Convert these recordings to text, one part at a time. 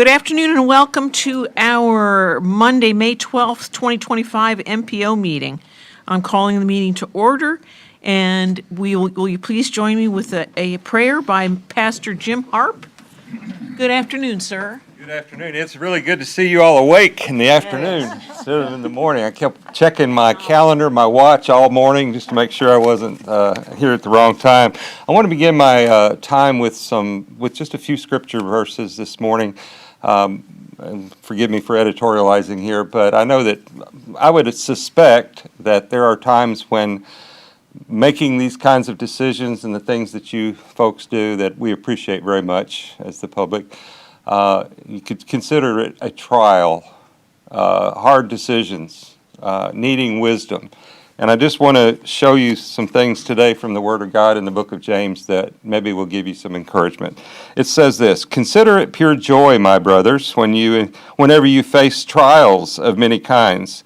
Good afternoon and welcome to our Monday, May 12th, 2025 MPO meeting. I'm calling the meeting to order, and will you please join me with a prayer by Pastor Jim Harp? Good afternoon, sir. Good afternoon. It's really good to see you all awake in the afternoon instead of in the morning. I kept checking my calendar, my watch all morning just to make sure I wasn't here at the wrong time. I want to begin my time with just a few scripture verses this morning. And forgive me for editorializing here, but I know that I would suspect that there are times when making these kinds of decisions and the things that you folks do that we appreciate very much as the public, you could consider it a trial, hard decisions, needing wisdom. And I just want to show you some things today from the Word of God in the book of James that maybe will give you some encouragement. It says this: "Consider it pure joy, my brothers, whenever you face trials of many kinds,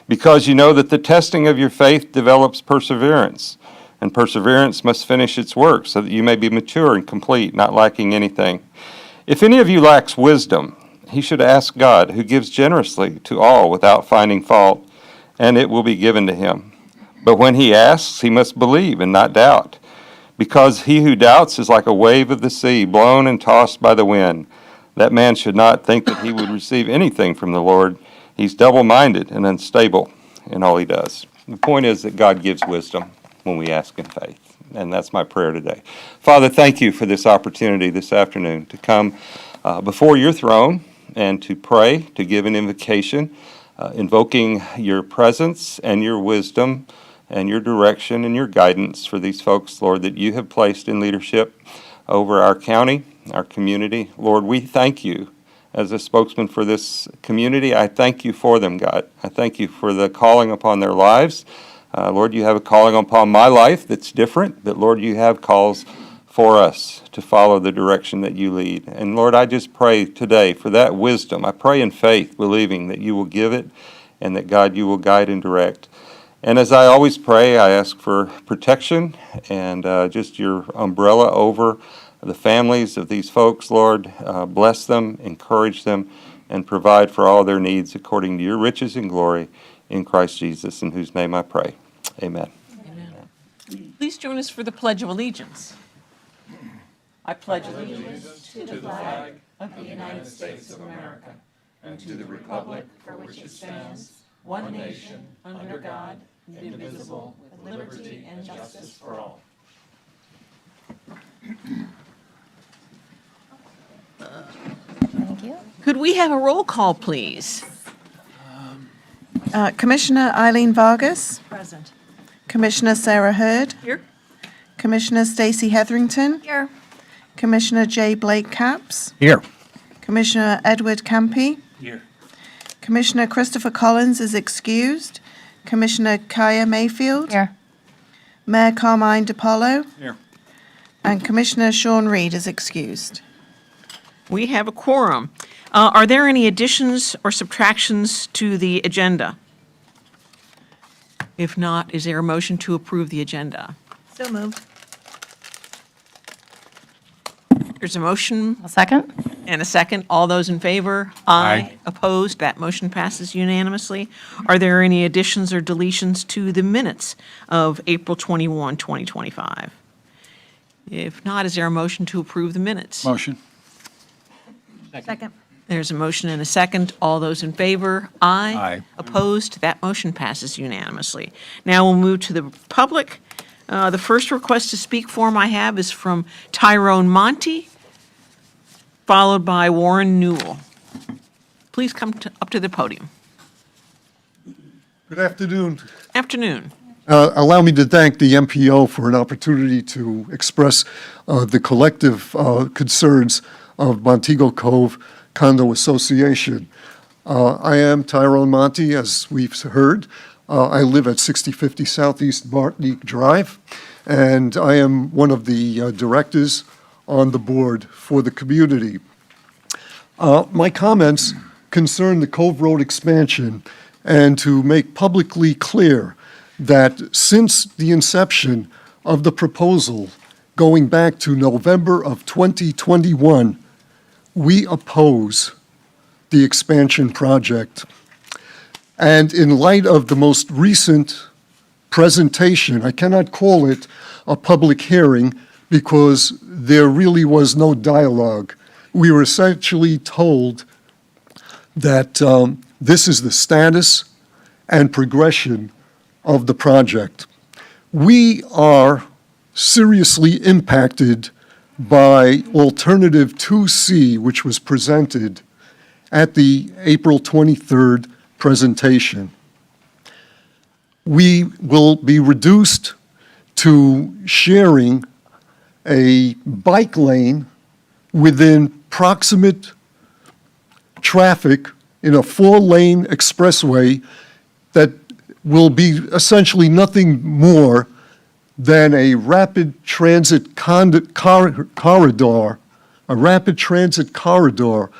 because you know that the testing of your faith develops perseverance. And perseverance must finish its work, so that you may be mature and complete, not lacking anything. If any of you lacks wisdom, he should ask God, who gives generously to all without finding fault, and it will be given to him. But when he asks, he must believe and not doubt, because he who doubts is like a wave of the sea, blown and tossed by the wind. That man should not think that he would receive anything from the Lord. He's double-minded and unstable in all he does." The point is that God gives wisdom when we ask in faith, and that's my prayer today. Father, thank you for this opportunity this afternoon to come before your throne and to pray, to give an invocation, invoking your presence and your wisdom and your direction and your guidance for these folks, Lord, that you have placed in leadership over our county, our community. Lord, we thank you. As a spokesman for this community, I thank you for them, God. I thank you for the calling upon their lives. Lord, you have a calling upon my life that's different, but Lord, you have calls for us to follow the direction that you lead. And Lord, I just pray today for that wisdom. I pray in faith, believing that you will give it and that, God, you will guide and direct. And as I always pray, I ask for protection and just your umbrella over the families of these folks, Lord. Bless them, encourage them, and provide for all their needs according to your riches and glory in Christ Jesus, in whose name I pray. Amen. Amen. Please join us for the Pledge of Allegiance. I pledge allegiance to the flag of the United States of America and to the republic for which it stands, one nation, under God, indivisible, with liberty and justice for all. Thank you. Could we have a roll call, please? Commissioner Eileen Vargas, Present. Commissioner Sarah Hurd, Here. Commissioner Stacey Hetherington, Here. Commissioner J. Blake Capps, Here. Commissioner Edward Campy, Here. Commissioner Christopher Collins is excused, Commissioner Kaya Mayfield, Here. Mayor Carmine DiPaolo, Here. and Commissioner Sean Reed is excused. We have a quorum. Are there any additions or subtractions to the agenda? If not, is there a motion to approve the agenda? So moved. There's a motion A second? and a second. All those in favor? Aye. Opposed? That motion passes unanimously. Are there any additions or deletions to the minutes of April 21, 2025? If not, is there a motion to approve the minutes? Motion. Second. There's a motion and a second. All those in favor? Aye. Aye. Opposed? That motion passes unanimously. Now we'll move to the public. The first request to speak form I have is from Tyrone Monty, followed by Warren Newell. Please come up to the podium. Good afternoon. Afternoon. Allow me to thank the MPO for an opportunity to express the collective concerns of Montego Cove Condo Association. I am Tyrone Monty, as we've heard. I live at 6050 Southeast Martinique Drive, and I am one of the directors on the board for the community. My comments concern the Cove Road expansion and to make publicly clear that since the inception of the proposal going back to November of 2021, we oppose the expansion project. And in light of the most recent presentation, I cannot call it a public hearing because there really was no dialogue. We were essentially told that this is the status and progression of the project. We are seriously impacted by Alternative 2C, which was presented at the April 23rd presentation. We will be reduced to sharing a bike lane within proximate traffic in a 4-lane expressway that will be essentially nothing more than a rapid transit corridor, a rapid transit corridor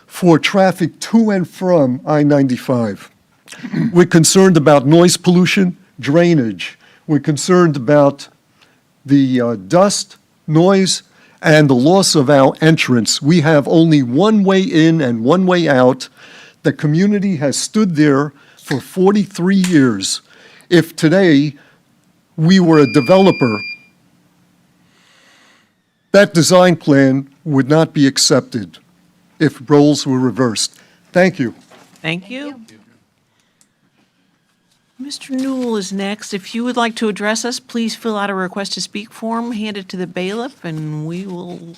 for traffic to and from I-95. We're concerned about noise pollution, drainage. We're concerned about the dust, noise, and the loss of our entrance. We have only one way in and one way out. The community has stood there for 43 years. If today we were a developer, that design plan would not be accepted if roles were reversed. Thank you. Thank you. Mr. Newell is next. If you would like to address us, please fill out a request to speak form, hand it to the bailiff, and we will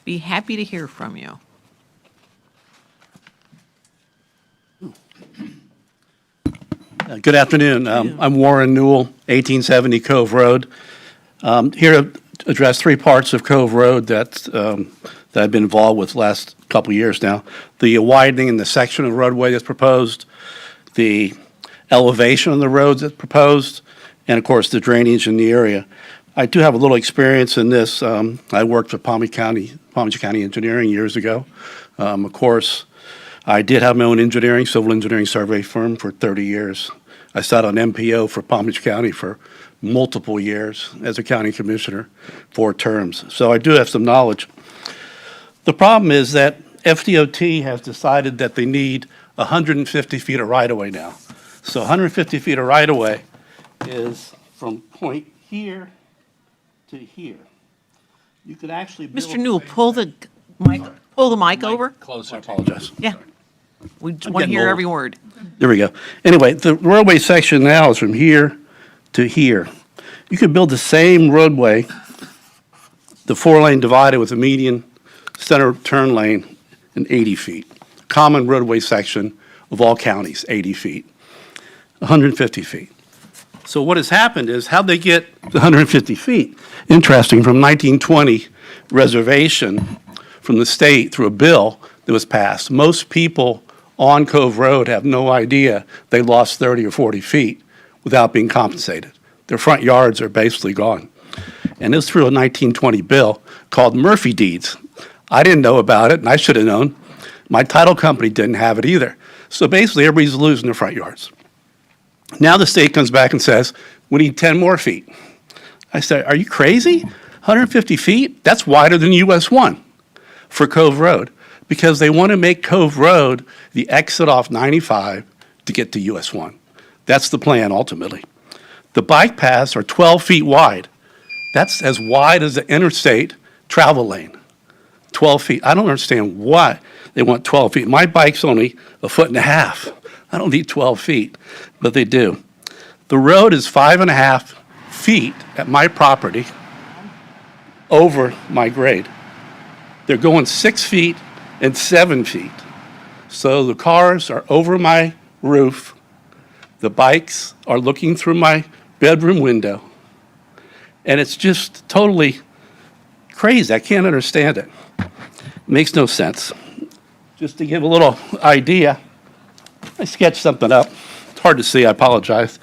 be happy to hear from you. Good afternoon. I'm Warren Newell, 1870 Cove Road. Here to address 3 parts of Cove Road that I've been involved with the last couple of years now. The widening in the section of roadway that's proposed, the elevation on the roads that's proposed, and of course the drainage in the area. I do have a little experience in this. I worked for Palm Beach County Engineering years ago. Of course, I did have my own civil engineering survey firm for 30 years. I sat on MPO for Palm Beach County for multiple years as a county commissioner, 4 terms. So I do have some knowledge. The problem is that FDOT has decided that they need 150 feet of right-of-way now. So 150 feet of right-of-way is from point here to here. You could actually build... Mr. Newell, pull the mic over. Closer. I apologize. Yeah. We want to getting hear old. every word. There we go. Anyway, the roadway section now is from here to here. You could build the same roadway, the 4-lane divided with a median center turn lane in 80 feet. Common roadway section of all counties, 80 feet, 150 feet. So what has happened is, how'd they get 150 feet? Interesting, from 1920 reservation from the state through a bill that was passed. Most people on Cove Road have no idea they lost 30 or 40 feet without being compensated. Their front yards are basically gone. And this through a 1920 bill called Murphy Deeds. I didn't know about it, and I should have known. My title company didn't have it either. So basically, everybody's losing their front yards. Now the state comes back and says, we need 10 more feet. I said, are you crazy? 150 feet? That's wider than US 1 for Cove Road, because they want to make Cove Road the exit off 95 to get to US 1. That's the plan ultimately. The bike paths are 12 feet wide. That's as wide as the interstate travel lane. 12 feet. I don't understand why they want 12 feet. My bike's only 1.5 feet. I don't need 12 feet, but they do. The road is 5.5 feet at my property over my grade. They're going 6 feet and 7 feet. So the cars are over my roof. The bikes are looking through my bedroom window. And it's just totally crazy. I can't understand it. Makes no sense. Just to give a little idea, I sketched something up. It's hard to see, I apologize.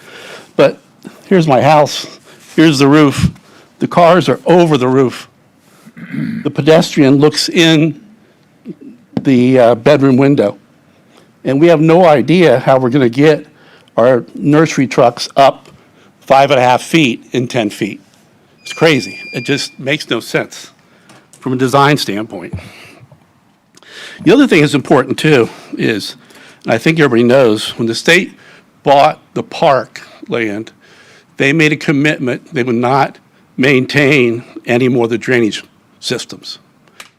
But here's my house. Here's the roof. The cars are over the roof. The pedestrian looks in the bedroom window. And we have no idea how we're going to get our nursery trucks up 5.5 feet in 10 feet. It's crazy. It just makes no sense from a design standpoint. The other thing that's important too is, and I think everybody knows, when the state bought the park land, they made a commitment they would not maintain any more of the drainage systems.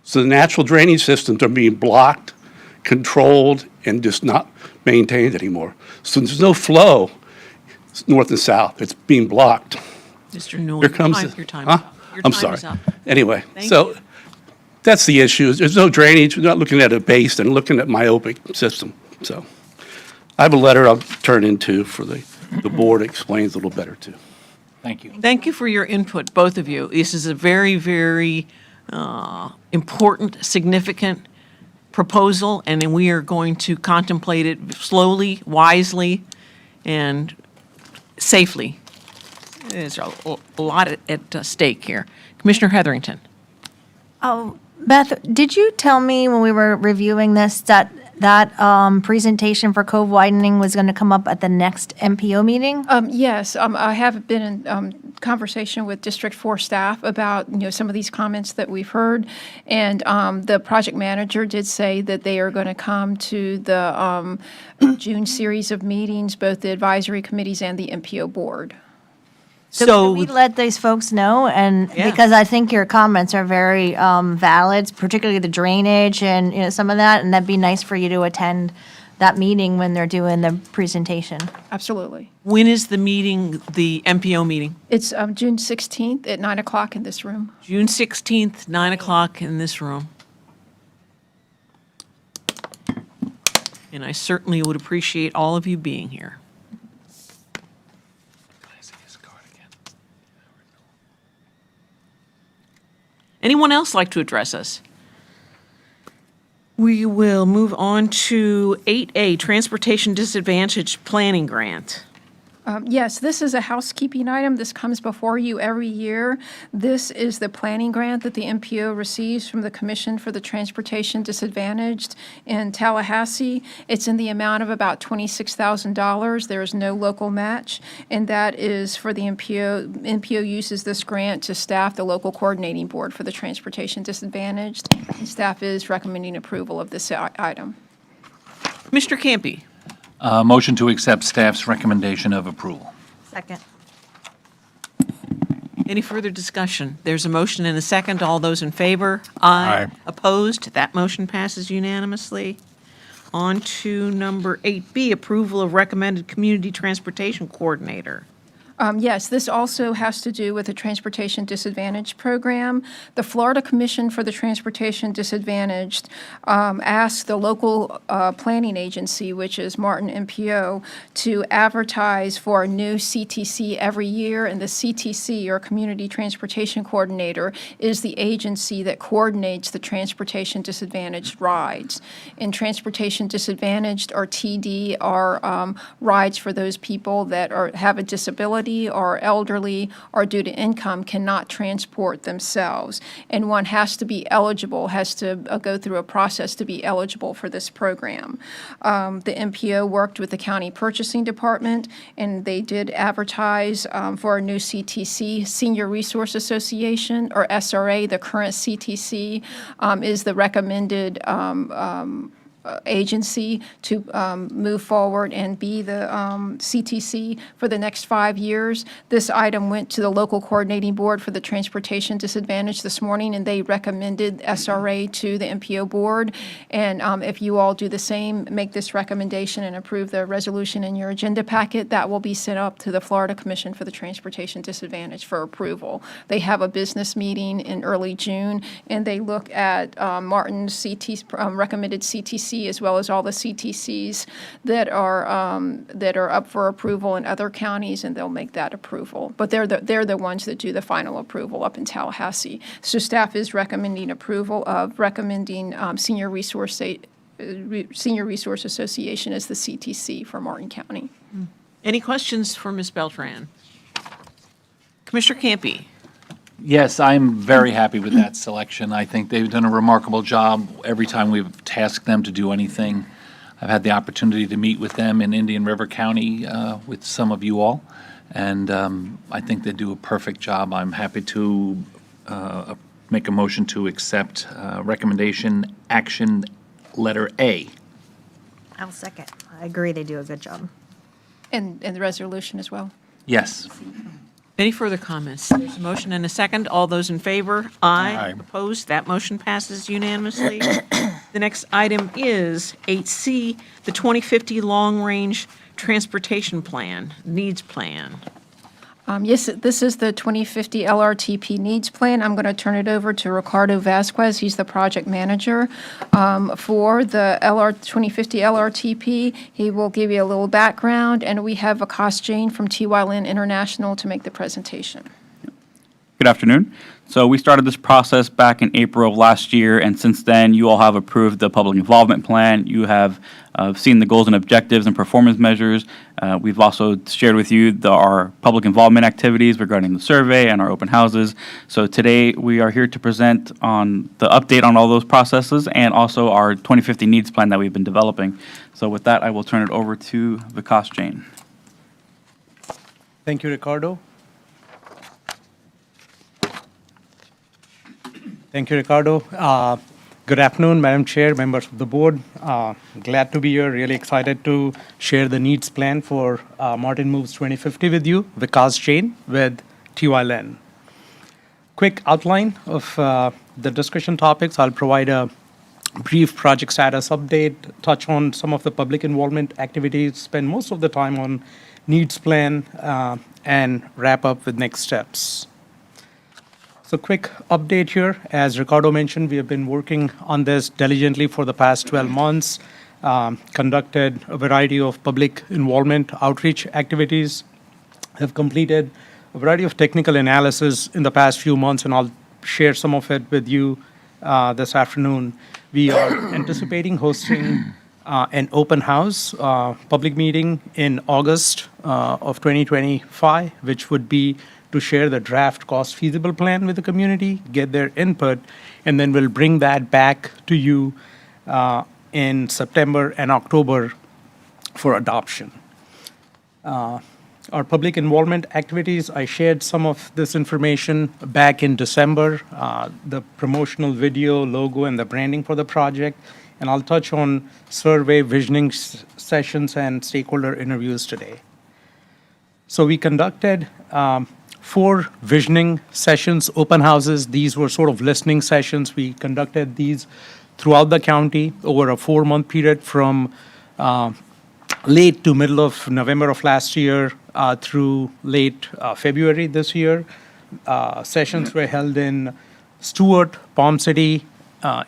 So the natural drainage systems are being blocked, controlled, and just not maintained anymore. So there's no flow north and south. It's being blocked. Mr. Newell, Here comes, your time huh? is up. Your I'm time sorry. is up. Anyway, Thank so you. that's the issue. There's no drainage. We're not looking at a basin, looking at myopic system. So I have a letter I'll turn into for the board, explains a little better too. Thank you. Thank you for your input, both of you. This is a very, very important, significant proposal, and then we are going to contemplate it slowly, wisely, and safely. There's a lot at stake here. Commissioner Heatherington. Oh, Beth, did you tell me when we were reviewing this that presentation for cove widening was going to come up at the next MPO meeting? Yes, I have been in conversation with District 4 staff about, some of these comments that we've heard. And the project manager did say that they are going to come to the June series of meetings, both the advisory committees and the MPO board. So can we let these folks know? And Yeah. because I think your comments are very valid, particularly the drainage and some of that, and that'd be nice for you to attend that meeting when they're doing the presentation. Absolutely. When is the meeting, the MPO meeting? It's June 16th at 9 o'clock in this room. June 16th, 9 o'clock in this room. And I certainly would appreciate all of you being here. Anyone else like to address us? We will move on to 8A, Transportation Disadvantage Planning Grant. Yes, this is a housekeeping item. This comes before you every year. This is the planning grant that the MPO receives from the Commission for the Transportation Disadvantaged in Tallahassee. It's in the amount of about $26,000. There is no local match, and that is for the MPO. MPO uses this grant to staff the local coordinating board for the transportation disadvantaged. And staff is recommending approval of this item. Mr. Campy. Motion to accept staff's recommendation of approval. Second. Any further discussion? There's a motion and a second. All those in favor? Aye. Opposed? That motion passes unanimously. On to number 8B, approval of recommended community transportation coordinator. Yes, this also has to do with the Transportation Disadvantaged Program. The Florida Commission for the Transportation Disadvantaged asked the local planning agency, which is Martin MPO, to advertise for a new CTC every year, and the CTC, or Community Transportation Coordinator, is the agency that coordinates the transportation disadvantaged rides. And transportation disadvantaged, or TD, are rides for those people that have a disability or elderly or due to income cannot transport themselves. And one has to be eligible, has to go through a process to be eligible for this program. The MPO worked with the county purchasing department, and they did advertise for a new CTC, Senior Resource Association, or SRA. The current CTC is the recommended agency to move forward and be the CTC for the next 5 years. This item went to the local coordinating board for the transportation disadvantaged this morning, and they recommended SRA to the MPO board. And if you all do the same, make this recommendation and approve the resolution in your agenda packet, that will be sent up to the Florida Commission for the Transportation Disadvantaged for approval. They have a business meeting in early June, and they look at Martin's recommended CTC as well as all the CTCs that are up for approval in other counties, and they'll make that approval. But they're the ones that do the final approval up in Tallahassee. So staff is recommending approval of Senior Resource Association as the CTC for Martin County. Any questions for Ms. Beltran? Commissioner Campy. Yes, I'm very happy with that selection. I think they've done a remarkable job every time we've tasked them to do anything. I've had the opportunity to meet with them in Indian River County with some of you all, and I think they do a perfect job. I'm happy to make a motion to accept recommendation action letter A. I'll second. I agree, they do a good job. And the resolution as well. Yes. Any further comments? There's a motion and a second. All those in favor? Aye. Opposed? That motion passes unanimously. The next item is 8C, the 2050 Long Range Transportation Plan, Needs Plan. Yes, this is the 2050 LRTP Needs Plan. I'm going to turn it over to Ricardo Vasquez. He's the project manager for the 2050 LRTP. He will give you a little background, and we have Vikas Jain from TY Lin International to make the presentation. Good afternoon. So we started this process back in April of last year, and since then, you all have approved the public involvement plan. You have seen the goals and objectives and performance measures. We've also shared with you our public involvement activities regarding the survey and our open houses. So today, we are here to present on the update on all those processes and also our 2050 needs plan that we've been developing. So with that, I will turn it over to Vikas Jain. Thank you, Ricardo. Thank you, Ricardo. Good afternoon, Madam Chair, members of the board. Glad to be here, really excited to share the needs plan for Martin Moves 2050 with you, Vikas Jain with TY Lin. Quick outline of the discussion topics. I'll provide a brief project status update, touch on some of the public involvement activities, spend most of the time on needs plan, and wrap up with next steps. So quick update here. As Ricardo mentioned, we have been working on this diligently for the past 12 months, conducted a variety of public involvement outreach activities, have completed a variety of technical analysis in the past few months, and I'll share some of it with you this afternoon. We are anticipating hosting an open house public meeting in August of 2025, which would be to share the draft cost feasible plan with the community, get their input, and then we'll bring that back to you in September and October for adoption. Our public involvement activities, I shared some of this information back in December, the promotional video, logo, and the branding for the project, and I'll touch on survey, visioning sessions, and stakeholder interviews today. So we conducted 4 visioning sessions, open houses. These were sort of listening sessions. We conducted these throughout the county over a 4-month period from late to middle of November of last year through late February this year. Sessions were held in Stewart, Palm City,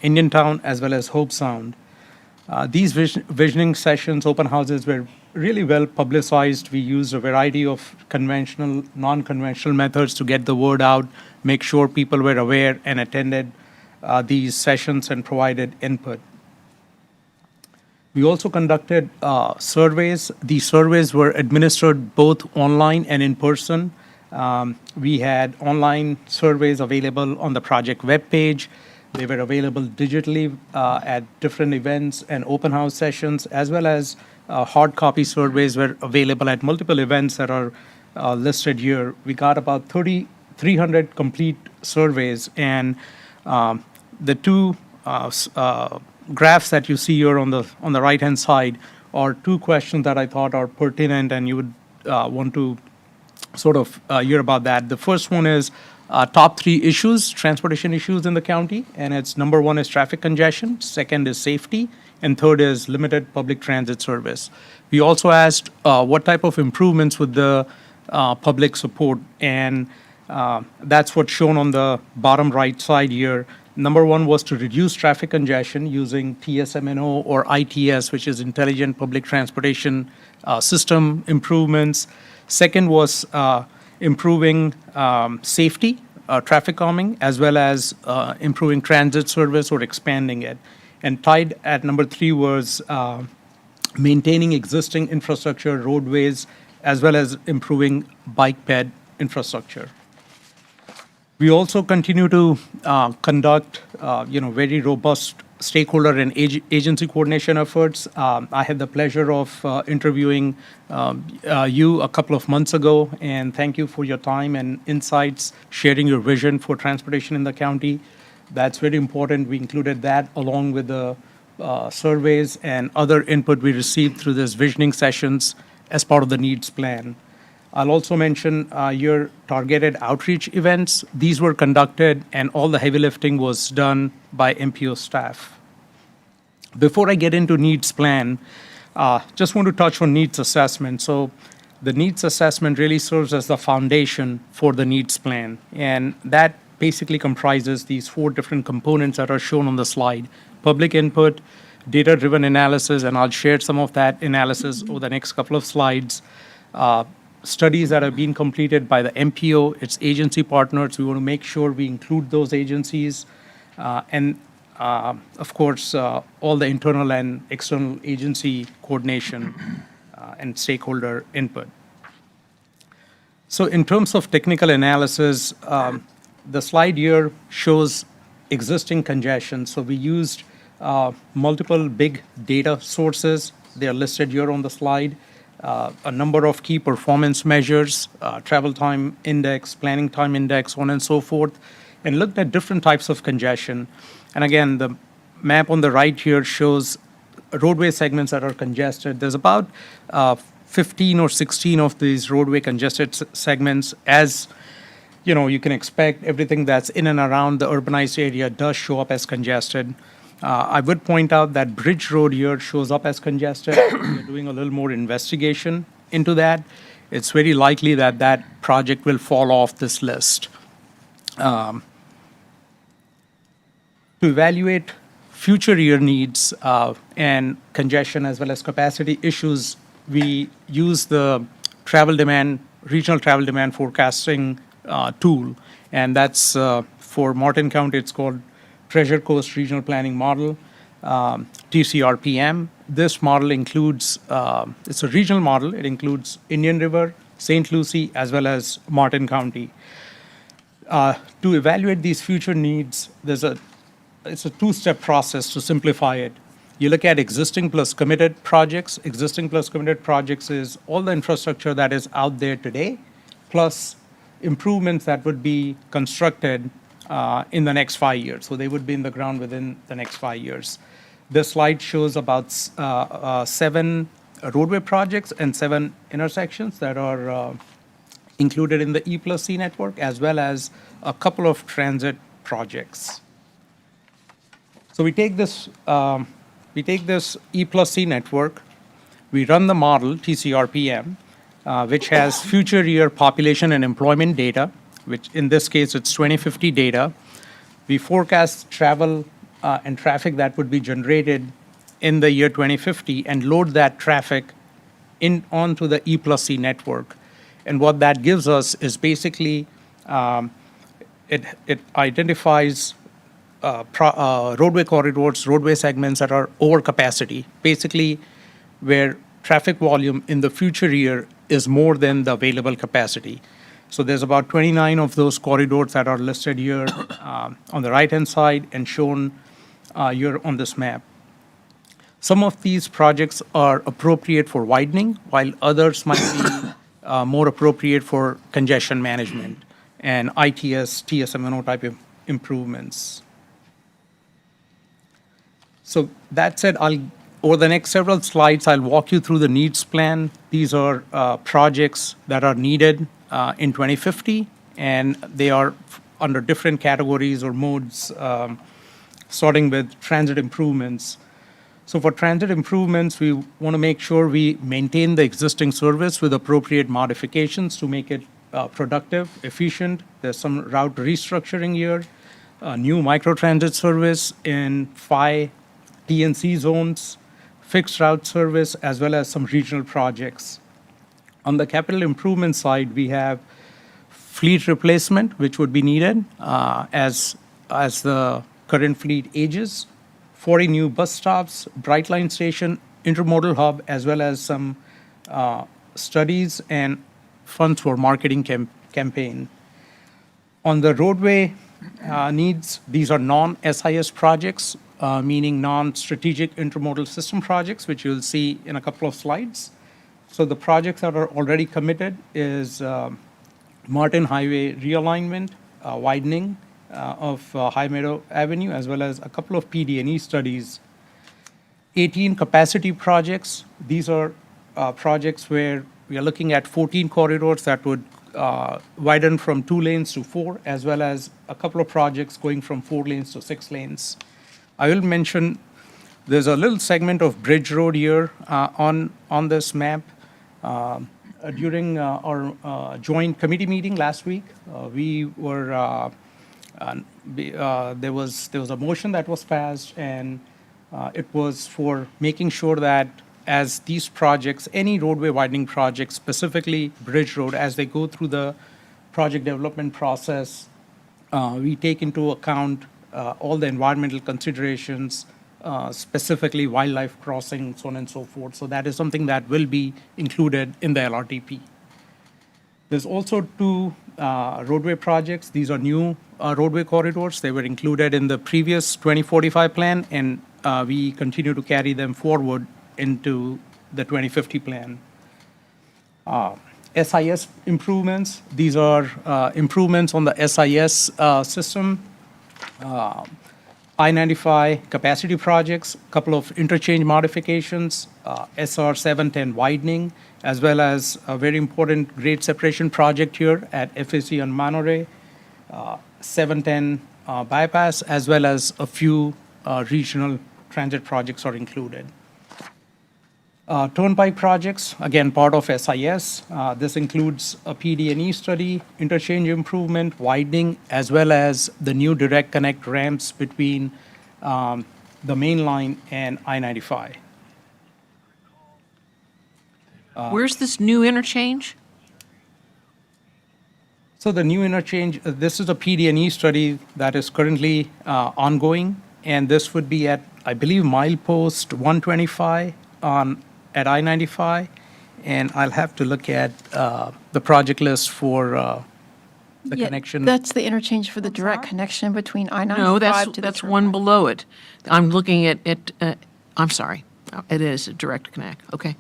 Indiantown, as well as Hope Sound. These visioning sessions, open houses, were really well publicized. We used a variety of conventional, non-conventional methods to get the word out, make sure people were aware and attended these sessions and provided input. We also conducted surveys. These surveys were administered both online and in person. We had online surveys available on the project webpage. They were available digitally at different events and open house sessions, as well as hard copy surveys were available at multiple events that are listed here. We got about 300 complete surveys, and the 2 graphs that you see here on the right-hand side are 2 questions that I thought are pertinent, and you would want to sort of hear about that. The first one is top 3 issues, transportation issues in the county, and it's number 1 is traffic congestion, second is safety, and third is limited public transit service. We also asked what type of improvements would the public support, and that's what's shown on the bottom right side here. Number 1 was to reduce traffic congestion using TSMNO or ITS, which is Intelligent Public Transportation System improvements. Second was improving safety, traffic calming, as well as improving transit service or expanding it. And tied at number 3 was maintaining existing infrastructure, roadways, as well as improving bike ped infrastructure. We also continue to conduct, very robust stakeholder and agency coordination efforts. I had the pleasure of interviewing you a couple of months ago, and thank you for your time and insights, sharing your vision for transportation in the county. That's very important. We included that along with the surveys and other input we received through these visioning sessions as part of the needs plan. I'll also mention your targeted outreach events. These were conducted, and all the heavy lifting was done by MPO staff. Before I get into needs plan, just want to touch on needs assessment. So the needs assessment really serves as the foundation for the needs plan, and that basically comprises these 4 different components that are shown on the slide: public input, data-driven analysis, and I'll share some of that analysis over the next couple of slides. Studies that have been completed by the MPO, its agency partners. We want to make sure we include those agencies, and of course, all the internal and external agency coordination and stakeholder input. So in terms of technical analysis, the slide here shows existing congestion. So we used multiple big data sources. They are listed here on the slide. A number of key performance measures, travel time index, planning time index, so on and so forth, and looked at different types of congestion. And again, the map on the right here shows roadway segments that are congested. There's about 15 or 16 of these roadway congested segments. As you know, you can expect everything that's in and around the urbanized area does show up as congested. I would point out that Bridge Road here shows up as congested. We're doing a little more investigation into that. It's very likely that that project will fall off this list. To evaluate future year needs and congestion as well as capacity issues, we use the regional travel demand forecasting tool, and that's for Martin County. It's called Treasure Coast Regional Planning Model, TCRPM. This model includes, it's a regional model. It includes Indian River, St. Lucie, as well as Martin County. To evaluate these future needs, it's a 2-step process to simplify it. You look at existing plus committed projects. Existing plus committed projects is all the infrastructure that is out there today, plus improvements that would be constructed in the next 5 years. So they would be in the ground within the next 5 years. This slide shows about 7 roadway projects and 7 intersections that are included in the E+C network, as well as a couple of transit projects. So we take this E+C network, we run the model, TCRPM, which has future year population and employment data, which in this case, it's 2050 data. We forecast travel and traffic that would be generated in the year 2050 and load that traffic onto the E+C network. And what that gives us is basically, it identifies roadway corridors, roadway segments that are over capacity, basically where traffic volume in the future year is more than the available capacity. So there's about 29 of those corridors that are listed here on the right-hand side and shown here on this map. Some of these projects are appropriate for widening, while others might be more appropriate for congestion management and ITS, TSMNO type of improvements. So that said, over the next several slides, I'll walk you through the needs plan. These are projects that are needed in 2050, and they are under different categories or modes, starting with transit improvements. So for transit improvements, we want to make sure we maintain the existing service with appropriate modifications to make it productive, efficient. There's some route restructuring here, new microtransit service in 5 TNC zones, fixed route service, as well as some regional projects. On the capital improvement side, we have fleet replacement, which would be needed as the current fleet ages, 40 new bus stops, Brightline station, intermodal hub, as well as some studies and funds for marketing campaign. On the roadway needs, these are non-SIS projects, meaning non-strategic intermodal system projects, which you'll see in a couple of slides. So the projects that are already committed is Martin Highway realignment, widening of High Meadow Avenue, as well as a couple of PD&E studies. 18 capacity projects. These are projects where we are looking at 14 corridors that would widen from 2 lanes to 4, as well as a couple of projects going from 4 lanes to 6 lanes. I will mention there's a little segment of Bridge Road here on this map. During our joint committee meeting last week, there was a motion that was passed, and it was for making sure that as these projects, any roadway widening project, specifically Bridge Road, as they go through the project development process, we take into account all the environmental considerations, specifically wildlife crossing, so on and so forth. So that is something that will be included in the LRTP. There's also 2 roadway projects. These are new roadway corridors. They were included in the previous 2045 plan, and we continue to carry them forward into the 2050 plan. SIS improvements. These are improvements on the SIS system. I-95 capacity projects, a couple of interchange modifications, SR 710 widening, as well as a very important grade separation project here at FAC on Monterey, 710 bypass, as well as a few regional transit projects are included. Turnpike projects, again, part of SIS. This includes a PD&E study, interchange improvement, widening, as well as the new direct connect ramps between the main line and I-95. Where's this new interchange? So the new interchange, this is a PD&E study that is currently ongoing, and this would be at, I believe, milepost 125 at I-95, and I'll have to look at the project list for the Yeah, connection. That's the interchange for the direct connection between I-95 No, to the that's turnpike. one below it. I'm looking at, I'm sorry, it is a direct connect, okay.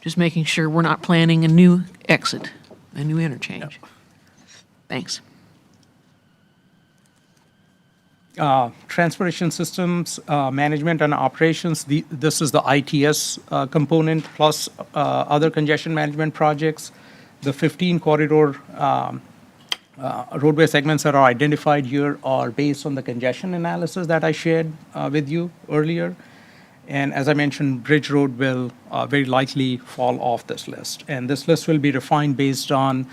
Just making sure we're not planning a new exit, a new interchange. Thanks. Transportation systems, management and operations, this is the ITS component, plus other congestion management projects. The 15 corridor roadway segments that are identified here are based on the congestion analysis that I shared with you earlier. And as I mentioned, Bridge Road will very likely fall off this list. And this list will be refined based on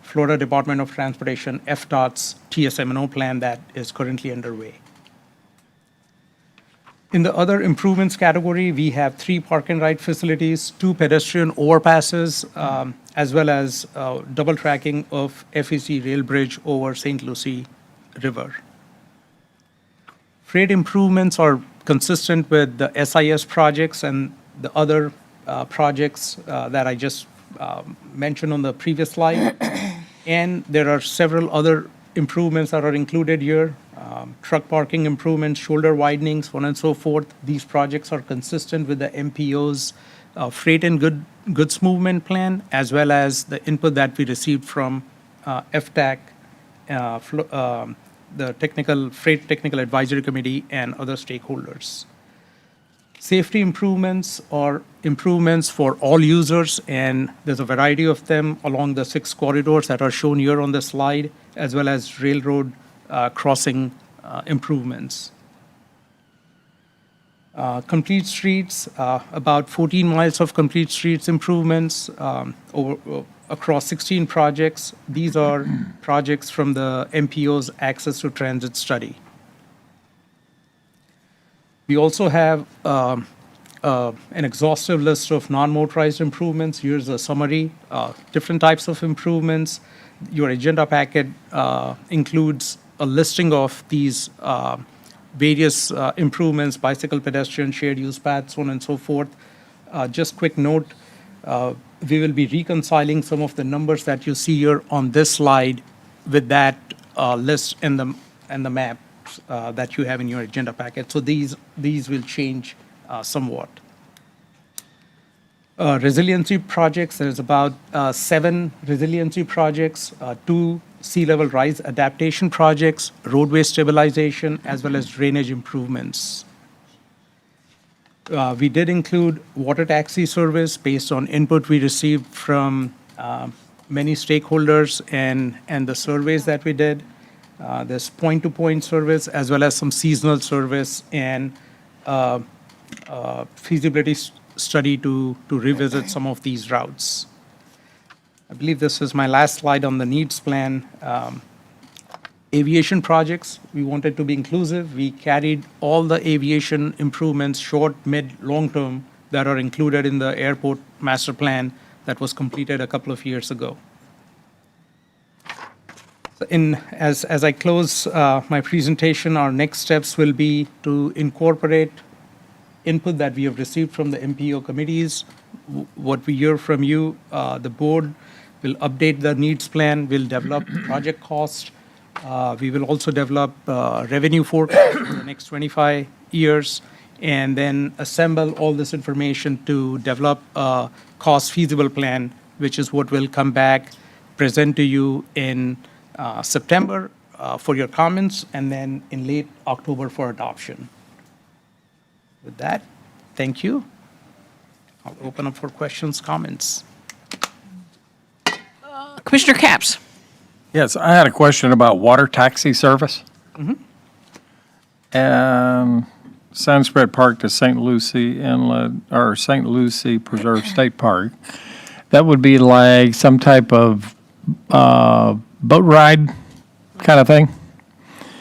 Florida Department of Transportation, FDOT's TSM&O plan that is currently underway. In the other improvements category, we have 3 park and ride facilities, 2 pedestrian overpasses, as well as double tracking of FEC rail bridge over St. Lucie River. Freight improvements are consistent with the SIS projects and the other projects that I just mentioned on the previous slide. And there are several other improvements that are included here, truck parking improvements, shoulder widenings, so on and so forth. These projects are consistent with the MPO's freight and goods movement plan, as well as the input that we received from FTAC, the Freight Technical Advisory Committee, and other stakeholders. Safety improvements are improvements for all users, and there's a variety of them along the 6 corridors that are shown here on the slide, as well as railroad crossing improvements. Complete streets, about 14 miles of complete streets improvements across 16 projects. These are projects from the MPO's Access to Transit study. We also have an exhaustive list of non-motorized improvements. Here's a summary, different types of improvements. Your agenda packet includes a listing of these various improvements, bicycle, pedestrian, shared use paths, so on and so forth. Just quick note, we will be reconciling some of the numbers that you see here on this slide with that list and the map that you have in your agenda packet. So these will change somewhat. Resiliency projects, there's about 7 resiliency projects, 2 sea level rise adaptation projects, roadway stabilization, as well as drainage improvements. We did include water taxi service based on input we received from many stakeholders and the surveys that we did. There's point-to-point service as well as some seasonal service and feasibility study to revisit some of these routes. I believe this is my last slide on the needs plan. Aviation projects, we wanted to be inclusive. We carried all the aviation improvements, short, mid, long-term, that are included in the airport master plan that was completed a couple of years ago. As I close my presentation, our next steps will be to incorporate input that we have received from the MPO committees. What we hear from you, the board will update the needs plan, will develop project cost. We will also develop revenue forecast for the next 25 years, and then assemble all this information to develop a cost feasible plan, which is what will come back, present to you in September for your comments, and then in late October for adoption. With that, thank you. I'll open up for questions, comments. Commissioner Capps? Yes, I had a question about water taxi service. Sunspread Park to St. Lucie Inlet, or St. Lucie Preserve State Park. That would be like some type of boat ride kind of thing,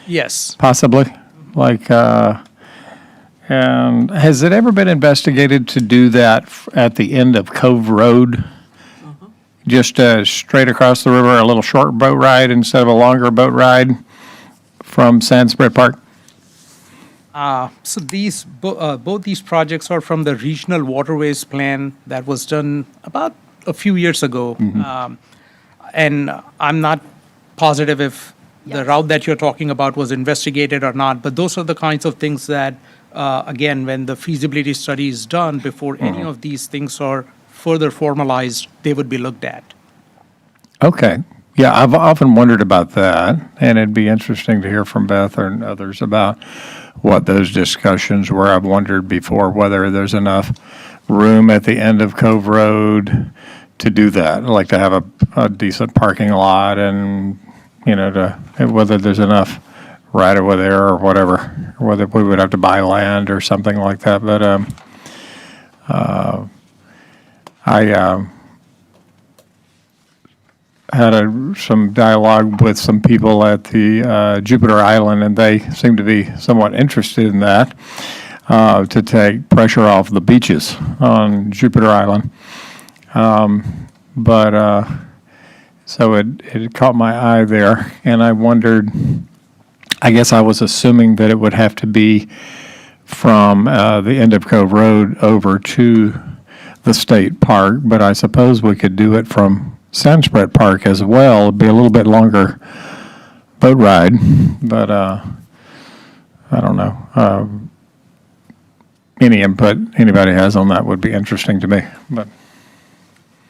Yes. possibly? Like, and has it ever been investigated to do that at the end of Cove Road? Just straight across the river, a little short boat ride instead of a longer boat ride from Sunspread Park? So both these projects are from the Regional Waterways Plan that was done about a few years ago. And I'm not positive if the route that you're talking about was investigated or not, but those are the kinds of things that, again, when the feasibility study is done, before any of these things are further formalized, they would be looked at. Okay. Yeah, I've often wondered about that, and it'd be interesting to hear from Beth and others about what those discussions were. I've wondered before whether there's enough room at the end of Cove Road to do that, like to have a decent parking lot and, whether there's enough right over there or whatever, or whether we would have to buy land or something like that. But I had some dialogue with some people at the Jupiter Island, and they seem to be somewhat interested in that, to take pressure off the beaches on Jupiter Island. So it caught my eye there, and I wondered, I guess I was assuming that it would have to be from the end of Cove Road over to the state park, but I suppose we could do it from Sunspread Park as well. It'd be a little bit longer boat ride, but I don't know. Any input anybody has on that would be interesting to me. But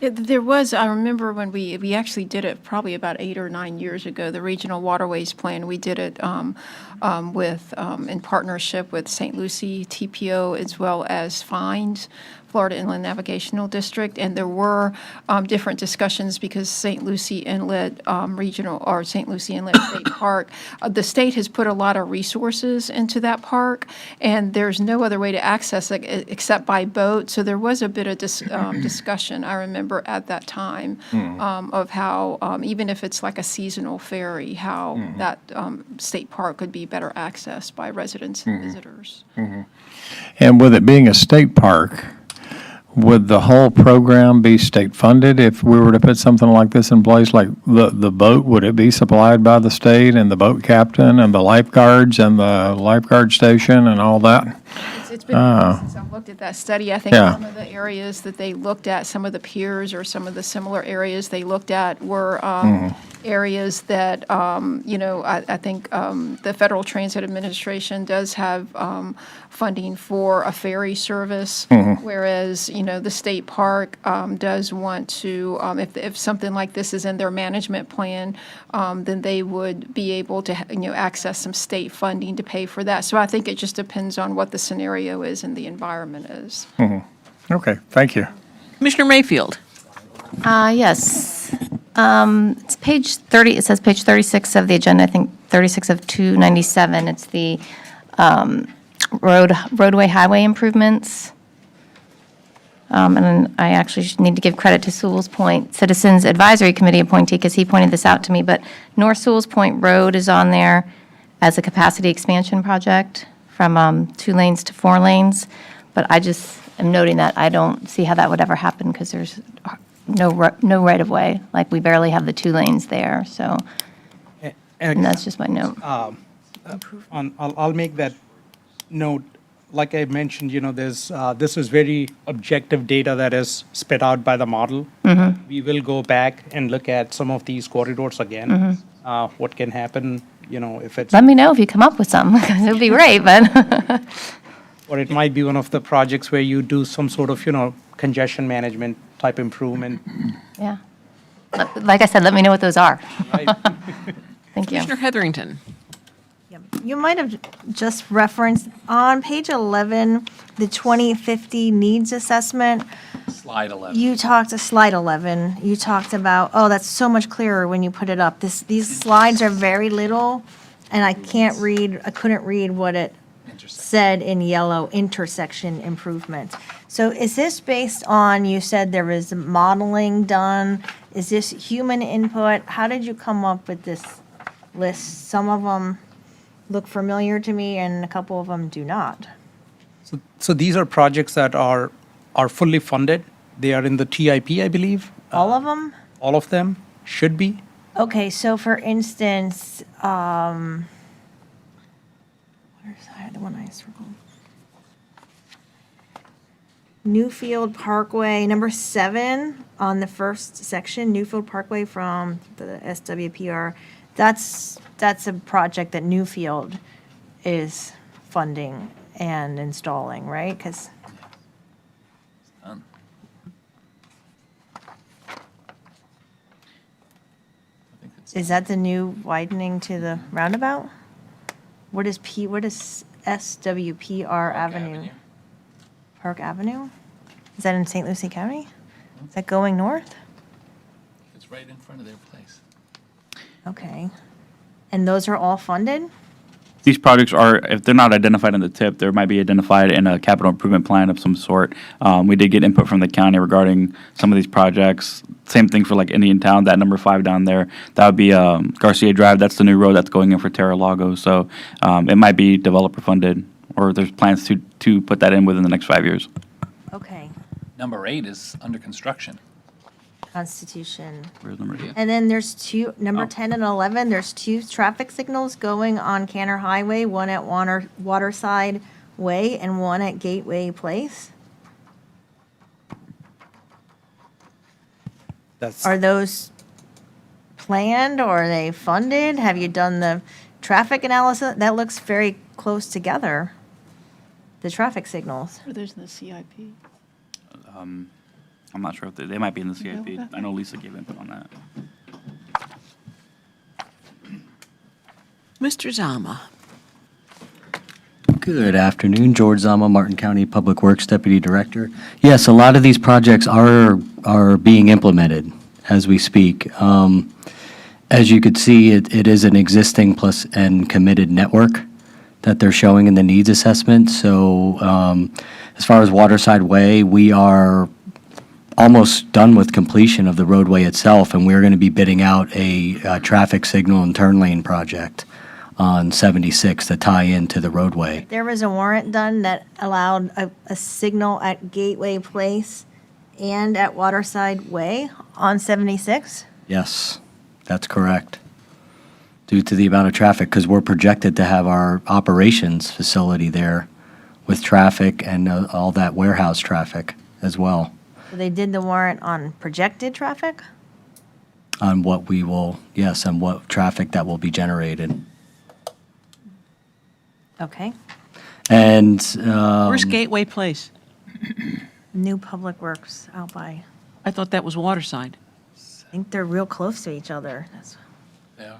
There was, I remember when we actually did it probably about 8 or 9 years ago, the Regional Waterways Plan. We did it in partnership with St. Lucie TPO as well as FINDS, Florida Inland Navigational District, and there were different discussions because St. Lucie Inlet Regional, or St. Lucie Inlet State Park, the state has put a lot of resources into that park, and there's no other way to access it except by boat. So there was a bit of discussion, I remember at that time, of how, even if it's like a seasonal ferry, how that state park could be better accessed by residents and visitors. And with it being a state park, would the whole program be state funded if we were to put something like this in place? Like the boat, would it be supplied by the state and the boat captain and the lifeguards and the lifeguard station and all that? It's been years since I've looked at that study. I think Yeah. some of the areas that they looked at, some of the piers or some of the similar areas they looked at were areas that, I think the Federal Transit Administration does have funding for a ferry service, whereas, the state park does want to, if something like this is in their management plan, then they would be able to, access some state funding to pay for that. So I think it just depends on what the scenario is and the environment is. Okay, thank you. Commissioner Mayfield. Yes. It's page 30, it says page 36 of the agenda, I think 36 of 297. It's the roadway highway improvements. And then I actually need to give credit to Sewell's Point Citizens Advisory Committee appointee, because he pointed this out to me, but North Sewell's Point Road is on there as a capacity expansion project from 2 lanes to 4 lanes. But I just am noting that I don't see how that would ever happen, because there's no right-of-way. Like, we barely have the 2 lanes there, so, and that's just my note. I'll make that note. Like I mentioned, this is very objective data that is spit out by the model. We will go back and look at some of these corridors again. What can happen, if it's, Let me know if you come up with something, because it would be great, but, or it might be one of the projects where you do some sort of, congestion management type improvement. yeah. Like I said, let me know what those are. Right? Thank you. Commissioner Heatherington. You might have just referenced on page 11, the 2050 needs assessment. Slide 11. You talked, slide 11, you talked about, oh, that's so much clearer when you put it up. These slides are very little, and I couldn't read what it said in yellow, intersection improvements. So is this based on, you said there was modeling done? Is this human input? How did you come up with this list? Some of them look familiar to me, and a couple of them do not. So these are projects that are fully funded. They are in the TIP, I believe. All of them? All of them should be. Okay, so for instance, where's the one I circled? Newfield Parkway, number 7 on the first section, Newfield Parkway from the SWPR. That's a project that Newfield is funding and installing, right? Because Done. I think it's is that the new widening to the roundabout? What is SWPR Avenue? Park Avenue? Is that in St. Lucie County? Is that going north? It's right in front of their place. Okay. And those are all funded? These projects are, if they're not identified in the TIP, they might be identified in a capital improvement plan of some sort. We did get input from the county regarding some of these projects. Same thing for like Indian Town, that number 5 down there. That would be Garcia Drive. That's the new road that's going in for Terra Lago. So it might be developer funded, or there's plans to put that in within the next 5 years. Okay. Number 8 is under construction. Constitution. Where's number 8? And then there's number Oh. 10 and 11, there's 2 traffic signals going on Canner Highway, one at Waterside Way and one at Gateway Place. Are those planned or are they funded? Have you done the traffic analysis? That looks very close together, the traffic signals. Are those in the CIP? I'm not sure if they might be in the CIP. about I know Lisa gave input on that. Mr. Zama. Good afternoon, George Zama, Martin County Public Works Deputy Director. Yes, a lot of these projects are being implemented as we speak. As you could see, it is an existing plus and committed network that they're showing in the needs assessment. So as far as Waterside Way, we are almost done with completion of the roadway itself, and we're going to be bidding out a traffic signal and turn lane project on 76 to tie into the roadway. There was a warrant done that allowed a signal at Gateway Place and at Waterside Way on 76? Yes, that's correct. Due to the amount of traffic, because we're projected to have our operations facility there with traffic and all that warehouse traffic as well. So they did the warrant on projected traffic? on what we will, yes, and what traffic that will be generated. Okay. And Where's Gateway Place? New Public Works out by, I thought that was Waterside. I think they're real close to each other. That's Yeah.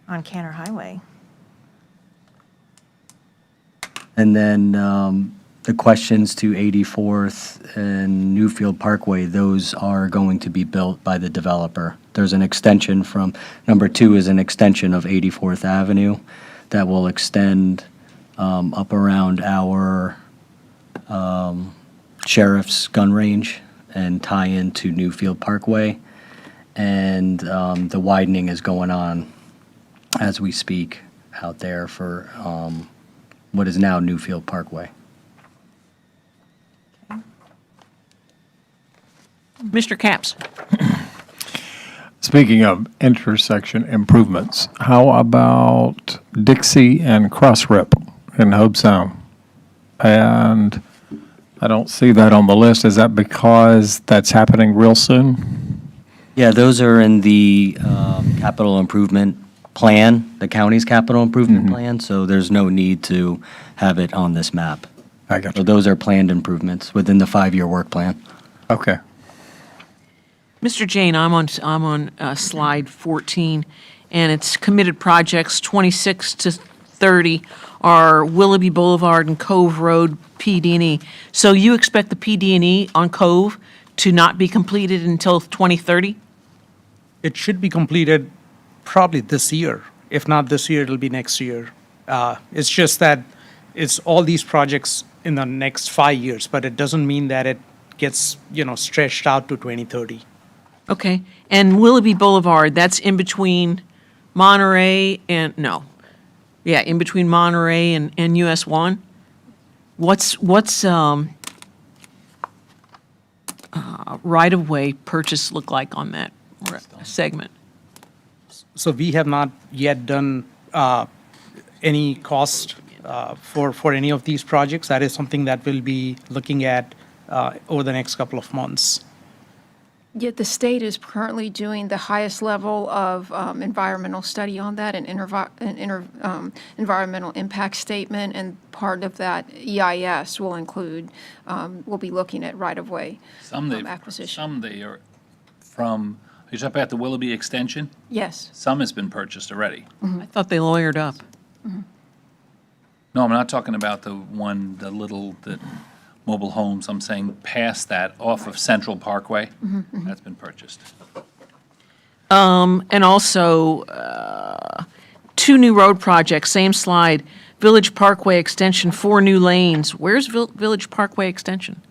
on Canner Highway. And then the questions to 84th and Newfield Parkway, those are going to be built by the developer. There's an extension from, number 2 is an extension of 84th Avenue that will extend up around our sheriff's gun range and tie into Newfield Parkway. And the widening is going on as we speak out there for what is now Newfield Parkway. Mr. Capps? Speaking of intersection improvements, how about Dixie and Cross Rip in Hobe Sound? And I don't see that on the list. Is that because that's happening real soon? Yeah, those are in the capital improvement plan, the county's capital improvement plan, so there's no need to have it on this map. I got So you. those are planned improvements within the 5-year work plan. Okay. Mr. Jane, I'm on slide 14, and it's committed projects 26 to 30 are Willoughby Boulevard and Cove Road PD&E. So you expect the PD&E on Cove to not be completed until 2030? It should be completed probably this year. If not this year, it'll be next year. It's just that it's all these projects in the next 5 years, but it doesn't mean that it gets, stretched out to 2030. Okay, and Willoughby Boulevard, that's in between Monterey and, no. Yeah, in between Monterey and US 1? What's right-of-way purchase look like on that segment? So we have not yet done any cost for any of these projects. That is something that we'll be looking at over the next couple of months. Yet the state is currently doing the highest level of environmental study on that, an environmental impact statement, and part of that EIS will include, we'll be looking at right-of-way acquisition. Some they are from, are you talking about the Willoughby extension? Yes. Some has been purchased already. I thought they lawyered up. No, I'm not talking about the mobile homes. I'm saying past that, off of Central Parkway. That's been purchased. And also, 2 new road projects, same slide, Village Parkway Extension, 4 new lanes. Where's Village Parkway Extension?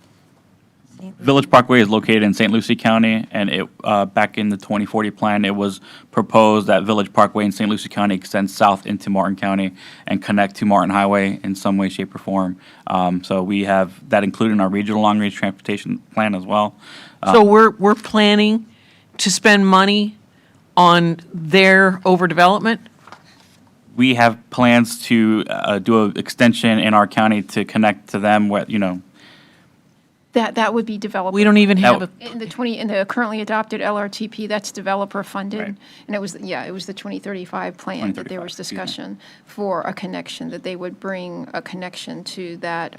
Village Parkway is located in St. Lucie County, and back in the 2040 plan, it was proposed that Village Parkway in St. Lucie County extends south into Martin County and connect to Martin Highway in some way, shape, or form. So we have that included in our regional long-range transportation plan as well. So we're planning to spend money on their overdevelopment? We have plans to do an extension in our county to connect to them, That would be developed. We don't even have a, In the currently adopted LRTP, that's developer funded. Right. And it was the 2035 plan that there was 2035, excuse me. discussion for a connection, that they would bring a connection to that,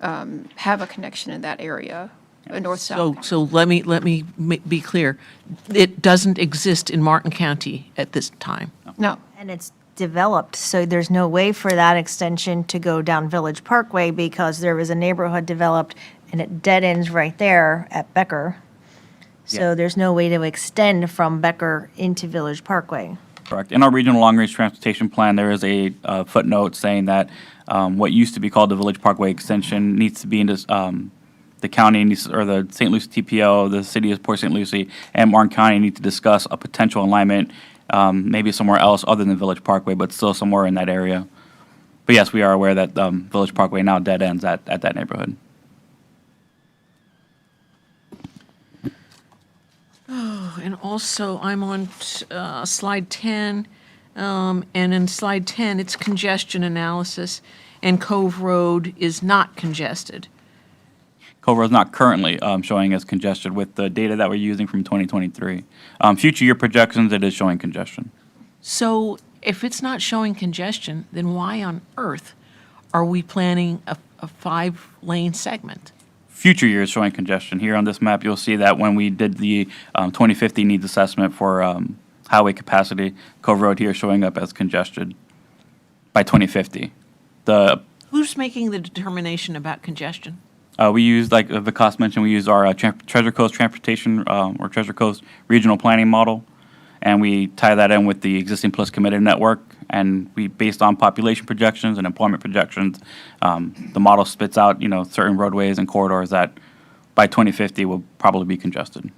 have a connection in that area, a north-south. so let me be clear. It doesn't exist in Martin County at this time. No, And it's developed, so there's no way for that extension to go down Village Parkway because there was a neighborhood developed and it dead ends right there at Becker. So Yeah. there's no way to extend from Becker into Village Parkway. Correct. In our regional long-range transportation plan, there is a footnote saying that what used to be called the Village Parkway Extension needs to be in this, the county or the St. Lucie TPO, the city of Port St. Lucie, and Martin County need to discuss a potential alignment, maybe somewhere else other than Village Parkway, but still somewhere in that area. But yes, we are aware that Village Parkway now dead ends at that neighborhood. And also, I'm on slide 10, and in slide 10, it's congestion analysis, and Cove Road is not congested. Cove Road's not currently showing as congested with the data that we're using from 2023. Future year projections, it is showing congestion. So if it's not showing congestion, then why on earth are we planning a 5-lane segment? Future years showing congestion. Here on this map, you'll see that when we did the 2050 needs assessment for highway capacity, Cove Road here showing up as congested by 2050. Who's making the determination about congestion? We use, like Vikas mentioned, we use our Treasure Coast Transportation or Treasure Coast Regional Planning Model, and we tie that in with the existing plus committed network. And we, based on population projections and employment projections, the model spits out, certain roadways and corridors that by 2050 will probably be congested.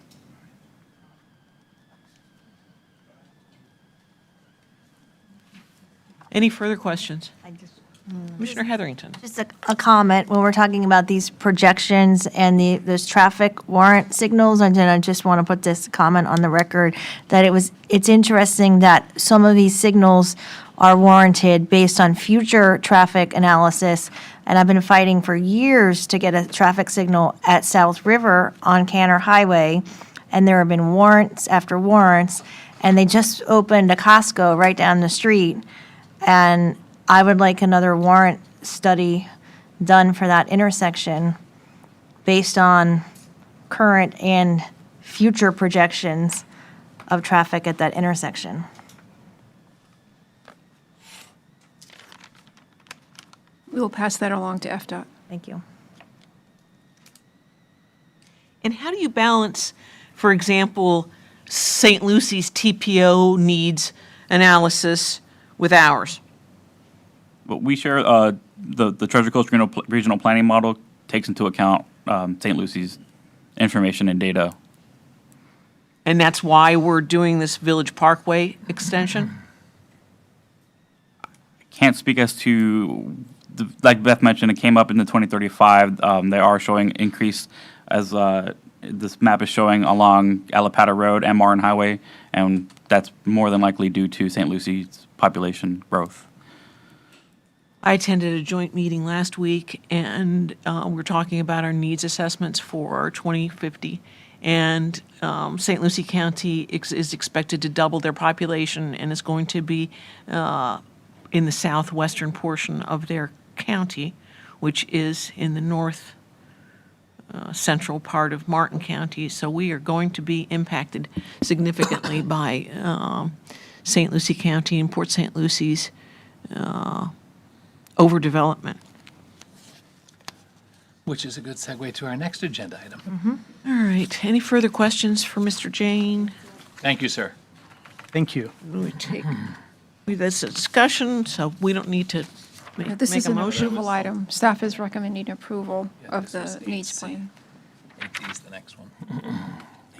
Any further questions? Commissioner Heatherington. Just a comment, when we're talking about these projections and those traffic warrant signals, and then I just want to put this comment on the record, that it's interesting that some of these signals are warranted based on future traffic analysis, and I've been fighting for years to get a traffic signal at South River on Canner Highway, and there have been warrants after warrants, and they just opened a Costco right down the street, and I would like another warrant study done for that intersection based on current and future projections of traffic at that intersection. We will pass that along to FDOT. Thank you. And how do you balance, for example, St. Lucy's TPO needs analysis with ours? But we share the Treasure Coast Regional Planning Model takes into account St. Lucy's information and data. And that's why we're doing this Village Parkway extension? Can't speak as to, like Beth mentioned, it came up in the 2035. They are showing increase as this map is showing along Alapata Road and Martin Highway, and that's more than likely due to St. Lucy's population growth. I attended a joint meeting last week, and we're talking about our needs assessments for 2050. And St. Lucie County is expected to double their population and is going to be in the southwestern portion of their county, which is in the north central part of Martin County. So we are going to be impacted significantly by St. Lucie County and Port St. Lucie's overdevelopment. Which is a good segue to our next agenda item. All right, any further questions for Mr. Jane? Thank you, sir. Thank you. This is a discussion, so we don't need to This make is a an motion. approval item. Staff is recommending approval of the needs plan. 8D is the next one.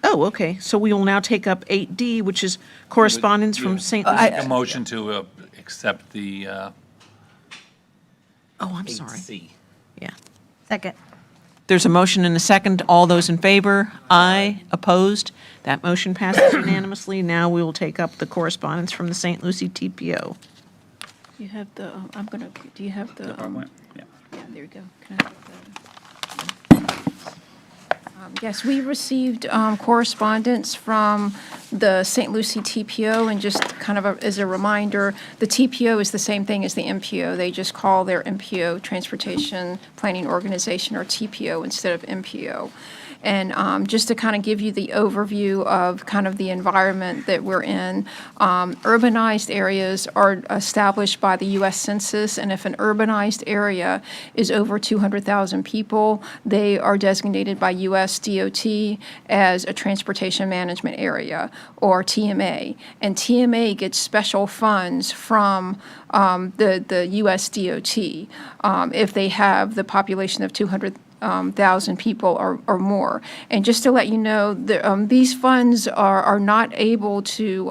Oh, okay, so we will now take up 8D, which is correspondence from St. Make Lucie. a motion to accept the Oh, I'm sorry. 8C. Yeah. Second. There's a motion and a second. All those in favor? Aye. Opposed? That motion passes unanimously. Now we will take up the correspondence from the St. Lucie TPO. You have the, do you have the? Yeah. Yeah, there you go. Can I have the- Yes, we received correspondence from the St. Lucie TPO, and just kind of as a reminder, the TPO is the same thing as the MPO. They just call their MPO Transportation Planning Organization, or TPO, instead of MPO. And just to kind of give you the overview of kind of the environment that we're in, urbanized areas are established by the U.S. Census, and if an urbanized area is over 200,000 people, they are designated by U.S. DOT as a Transportation Management Area, or TMA. And TMA gets special funds from the U.S. DOT if they have the population of 200,000 people or more. And just to let you know, these funds are not able to,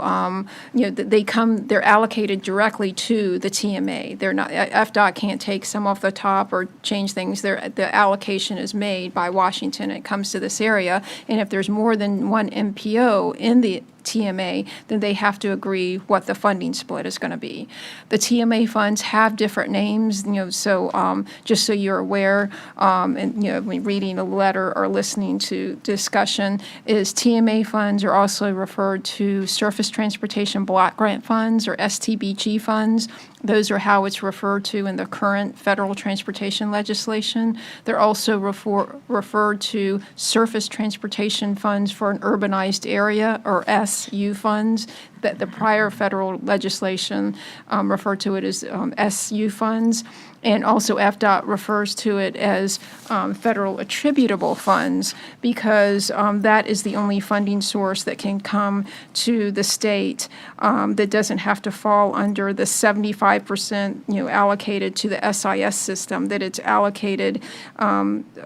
they're allocated directly to the TMA. They're not, FDOT can't take some off the top or change things. The allocation is made by Washington. It comes to this area, and if there's more than one MPO in the TMA, then they have to agree what the funding split is going to be. The TMA funds have different names, so just so you're aware, and when reading a letter or listening to discussion, is TMA funds are also referred to Surface Transportation Block Grant Funds, or STBG funds. Those are how it's referred to in the current federal transportation legislation. They're also referred to Surface Transportation Funds for an Urbanized Area, or SU funds, that the prior federal legislation referred to it as SU funds. And also FDOT refers to it as federal attributable funds, because that is the only funding source that can come to the state that doesn't have to fall under the 75% allocated to the SIS system, that it's allocated,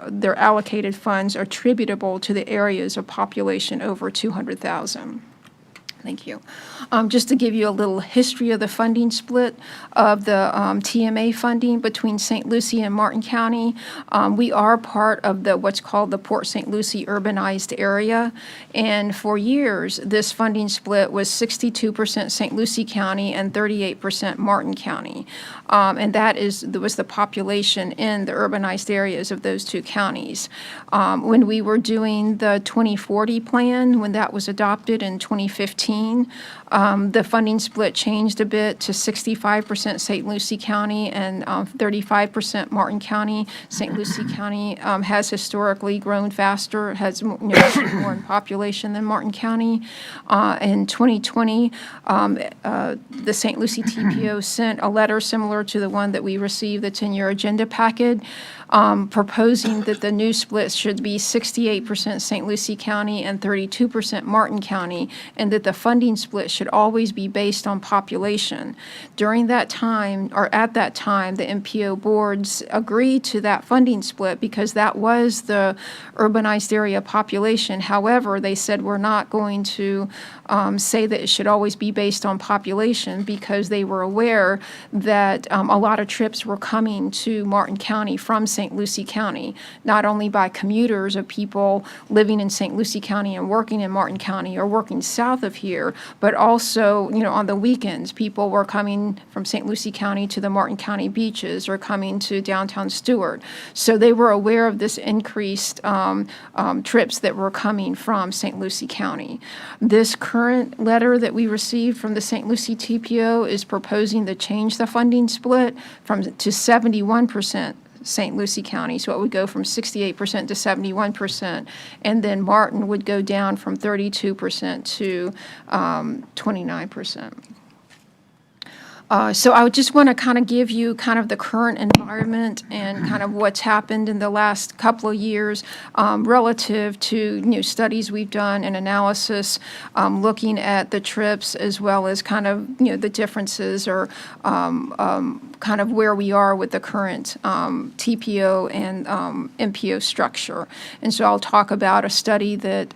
their allocated funds are attributable to the areas of population over 200,000. Thank you. Just to give you a little history of the funding split of the TMA funding between St. Lucie and Martin County, we are part of what's called the Port St. Lucie Urbanized Area. And for years, this funding split was 62% St. Lucie County and 38% Martin County. And that was the population in the urbanized areas of those two counties. When we were doing the 2040 plan, when that was adopted in 2015, the funding split changed a bit to 65% St. Lucie County and 35% Martin County. St. Lucie County has historically grown faster, has more in population than Martin County. In 2020, the St. Lucie TPO sent a letter similar to the one that we received that's in your agenda packet, proposing that the new split should be 68% St. Lucie County and 32% Martin County, and that the funding split should always be based on population. During that time, or at that time, the MPO boards agreed to that funding split because that was the urbanized area population. However, they said we're not going to say that it should always be based on population, because they were aware that a lot of trips were coming to Martin County from St. Lucie County, not only by commuters of people living in St. Lucie County and working in Martin County or working south of here, but also, on the weekends, people were coming from St. Lucie County to the Martin County beaches or coming to downtown Stewart. So they were aware of this increased trips that were coming from St. Lucie County. This current letter that we received from the St. Lucie TPO is proposing to change the funding split to 71% St. Lucie County, so it would go from 68% to 71%, and then Martin would go down from 32% to 29%. So I would just want to kind of give you kind of the current environment and kind of what's happened in the last couple of years relative to studies we've done and analysis looking at the trips, as well as kind of the differences or kind of where we are with the current TPO and MPO structure. And so I'll talk about a study that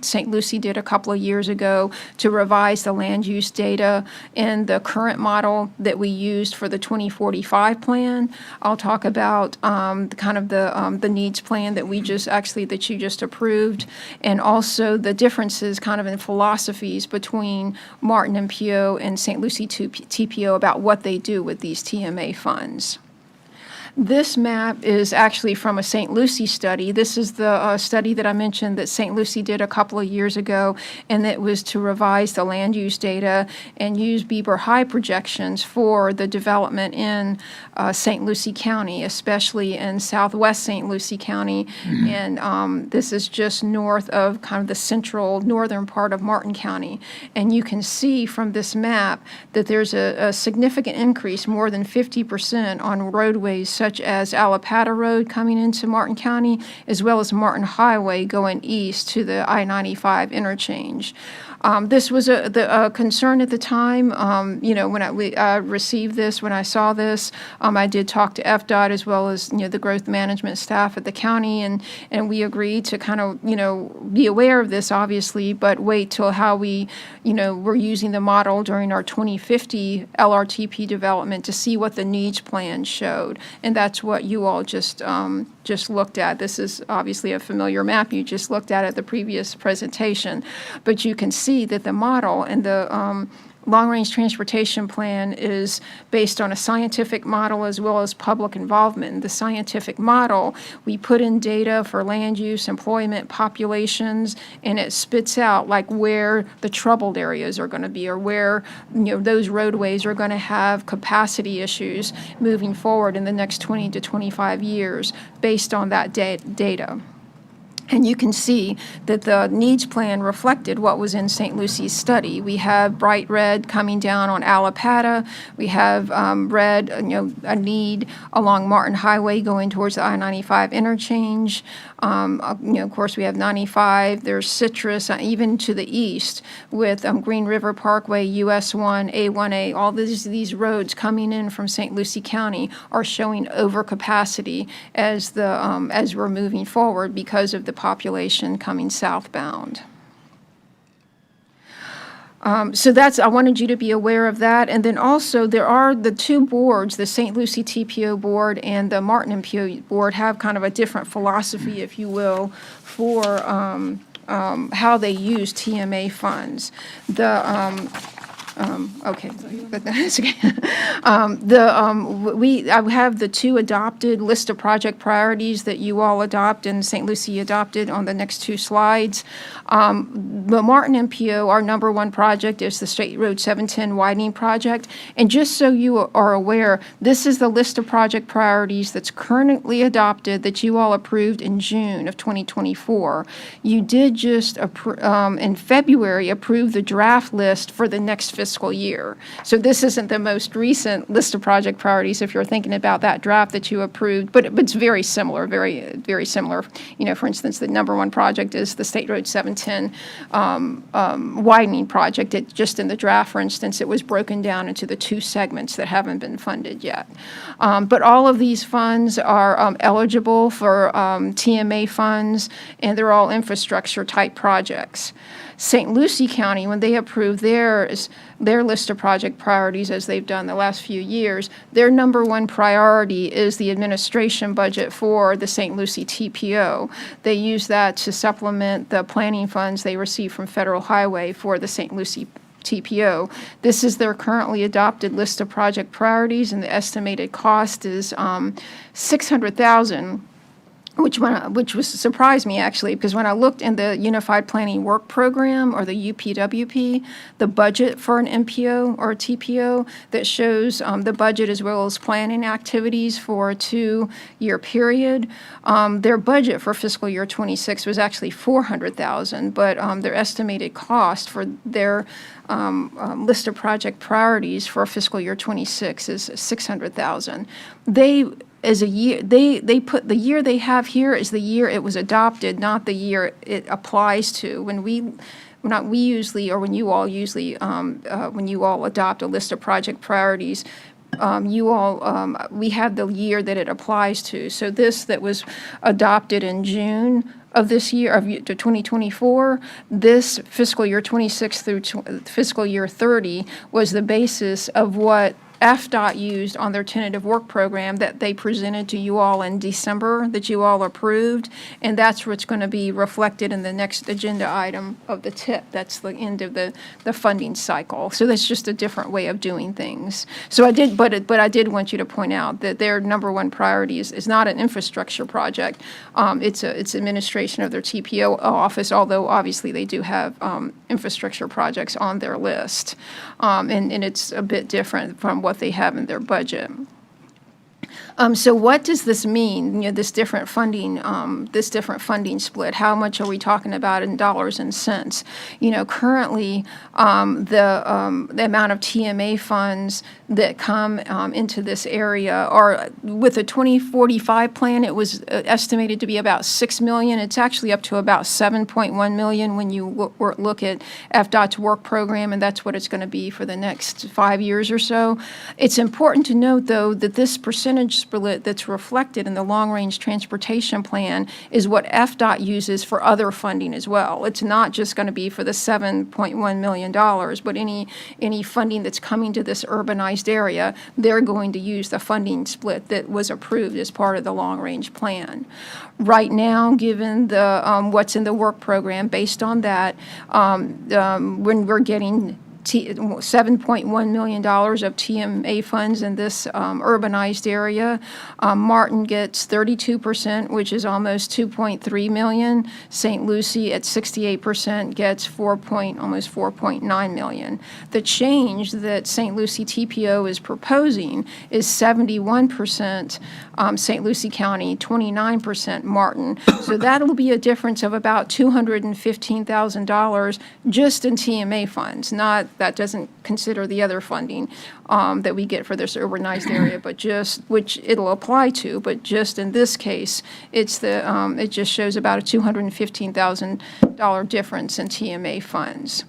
St. Lucie did a couple of years ago to revise the land use data in the current model that we used for the 2045 plan. I'll talk about kind of the needs plan that you just approved, and also the differences kind of in philosophies between Martin MPO and St. Lucie TPO about what they do with these TMA funds. This map is actually from a St. Lucie study. This is the study that I mentioned that St. Lucie did a couple of years ago, and it was to revise the land use data and use Bieber High projections for the development in St. Lucie County, especially in southwest St. Lucie County. And this is just north of kind of the central northern part of Martin County. And you can see from this map that there's a significant increase, more than 50%, on roadways such as Alapata Road coming into Martin County, as well as Martin Highway going east to the I-95 interchange. This was a concern at the time. When I received this, when I saw this, I did talk to FDOT as well as the growth management staff at the county, and we agreed to kind of be aware of this, obviously, but wait till how we we're using the model during our 2050 LRTP development to see what the needs plan showed. and that's what you all just looked at. This is obviously a familiar map. You just looked at the previous presentation, but you can see that the model and the long-range transportation plan is based on a scientific model as well as public involvement. In the scientific model, we put in data for land use, employment, populations, and it spits out like where the troubled areas are going to be, or where those roadways are going to have capacity issues moving forward in the next 20 to 25 years based on that data. And you can see that the needs plan reflected what was in St. Lucy's study. We have bright red coming down on Alapata. We have red, a need along Martin Highway going towards the I-95 interchange. Of course, we have 95. There's citrus, even to the east with Green River Parkway, US 1, A1A. All these roads coming in from St. Lucie County are showing overcapacity as we're moving forward because of the population coming southbound. So I wanted you to be aware of that. And then also there are the two boards, the St. Lucie TPO board and the Martin MPO board have kind of a different philosophy, if you will, for how they use TMA funds. Okay, but that's okay. I have the two adopted list of project priorities that you all adopt and St. Lucie adopted on the next two slides. The Martin MPO, our number one project is the State Road 710 widening project. And just so you are aware, this is the list of project priorities that's currently adopted that you all approved in June of 2024. You did just, in February, approve the draft list for the next fiscal year. So this isn't the most recent list of project priorities if you're thinking about that draft that you approved, but it's very similar, very, very similar. For instance, the number one project is the State Road 710 widening project. Just in the draft, for instance, it was broken down into the two segments that haven't been funded yet. But all of these funds are eligible for TMA funds, and they're all infrastructure type projects. St. Lucie County, when they approved their list of project priorities, as they've done the last few years, their number one priority is the administration budget for the St. Lucie TPO. They use that to supplement the planning funds they receive from Federal Highway for the St. Lucie TPO. This is their currently adopted list of project priorities, and the estimated cost is $600,000. Which surprised me, actually, because when I looked in the Unified Planning Work Program, or the UPWP, the budget for an MPO or a TPO that shows the budget as well as planning activities for a 2-year period, their budget for fiscal year 26 was actually $400,000, but their estimated cost for their list of project priorities for fiscal year 26 is $600,000. They put the year they have here is the year it was adopted, not the year it applies to. When you all adopt a list of project priorities, we have the year that it applies to. So this that was adopted in June of this year, of 2024, this fiscal year 26 through fiscal year 30 was the basis of what FDOT used on their tentative work program that they presented to you all in December, that you all approved, and that's what's going to be reflected in the next agenda item of the TIP. That's the end of the funding cycle. So that's just a different way of doing things. So I did want you to point out that their number one priority is not an infrastructure project. It's administration of their TPO office, although obviously they do have infrastructure projects on their list. And it's a bit different from what they have in their budget. So what does this mean, this different funding split? How much are we talking about in dollars and cents? Currently, the amount of TMA funds that come into this area are, with the 2045 plan, it was estimated to be about $6 million. It's actually up to about $7.1 million when you look at FDOT's work program, and that's what it's going to be for the next 5 years or so. It's important to note, though, that this percentage split that's reflected in the long-range transportation plan is what FDOT uses for other funding as well. It's not just going to be for the $7.1 million, but any funding that's coming to this urbanized area, they're going to use the funding split that was approved as part of the long-range plan. Right now, given the what's in the work program, based on that, when we're getting $7.1 million of TMA funds in this urbanized area. Martin gets 32%, which is almost $2.3 million. St. Lucie at 68% gets almost $4.9 million. The change that St. Lucie TPO is proposing is 71% St. Lucie County, 29% Martin. So that'll be a difference of about $215,000 just in TMA funds. That doesn't consider the other funding that we get for this urbanized area, but just, which it'll apply to, but just in this case, it's it just shows about a $215,000 difference in TMA funds.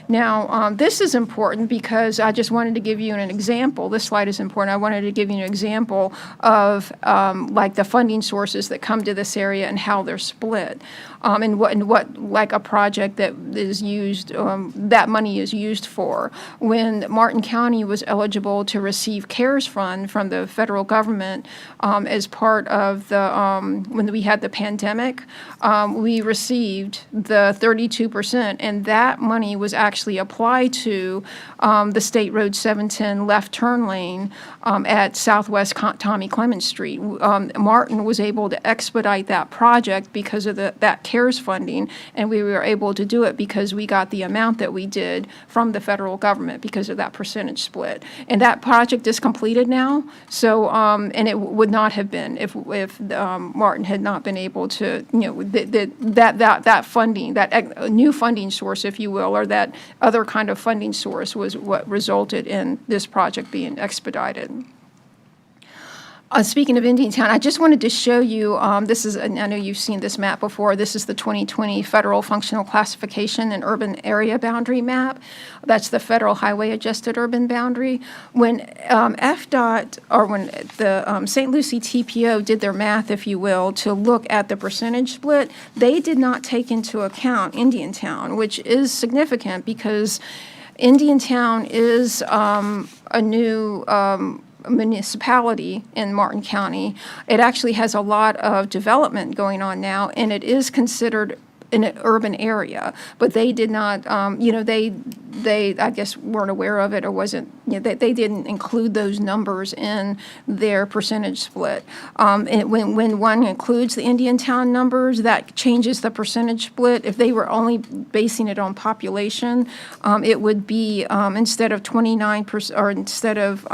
Now, this is important because I just wanted to give you an example. This slide is important. I wanted to give you an example of like the funding sources that come to this area and how they're split, and what like a project that is used, that money is used for. When Martin County was eligible to receive CARES Fund from the federal government as part of the, when we had the pandemic, we received the 32%, and that money was actually applied to the State Road 710 left turn lane at Southwest Tommy Clemens Street. Martin was able to expedite that project because of that CARES funding, and we were able to do it because we got the amount that we did from the federal government because of that percentage split. And that project is completed now, so, and it would not have been if Martin had not been able to, that funding, that new funding source, if you will, or that other kind of funding source was what resulted in this project being expedited. Speaking of Indiantown, I just wanted to show you, this is, and I know you've seen this map before, this is the 2020 Federal Functional Classification and Urban Area Boundary Map. That's the Federal Highway Adjusted Urban Boundary. When FDOT, or when the St. Lucie TPO did their math, if you will, to look at the percentage split, they did not take into account Indiantown, which is significant because Indiantown is a new municipality in Martin County. It actually has a lot of development going on now, and it is considered an urban area, but they did not, they I guess weren't aware of it or wasn't, they didn't include those numbers in their percentage split. And when one includes the Indiantown numbers, that changes the percentage split. If they were only basing it on population, it would be instead of 29%, or instead of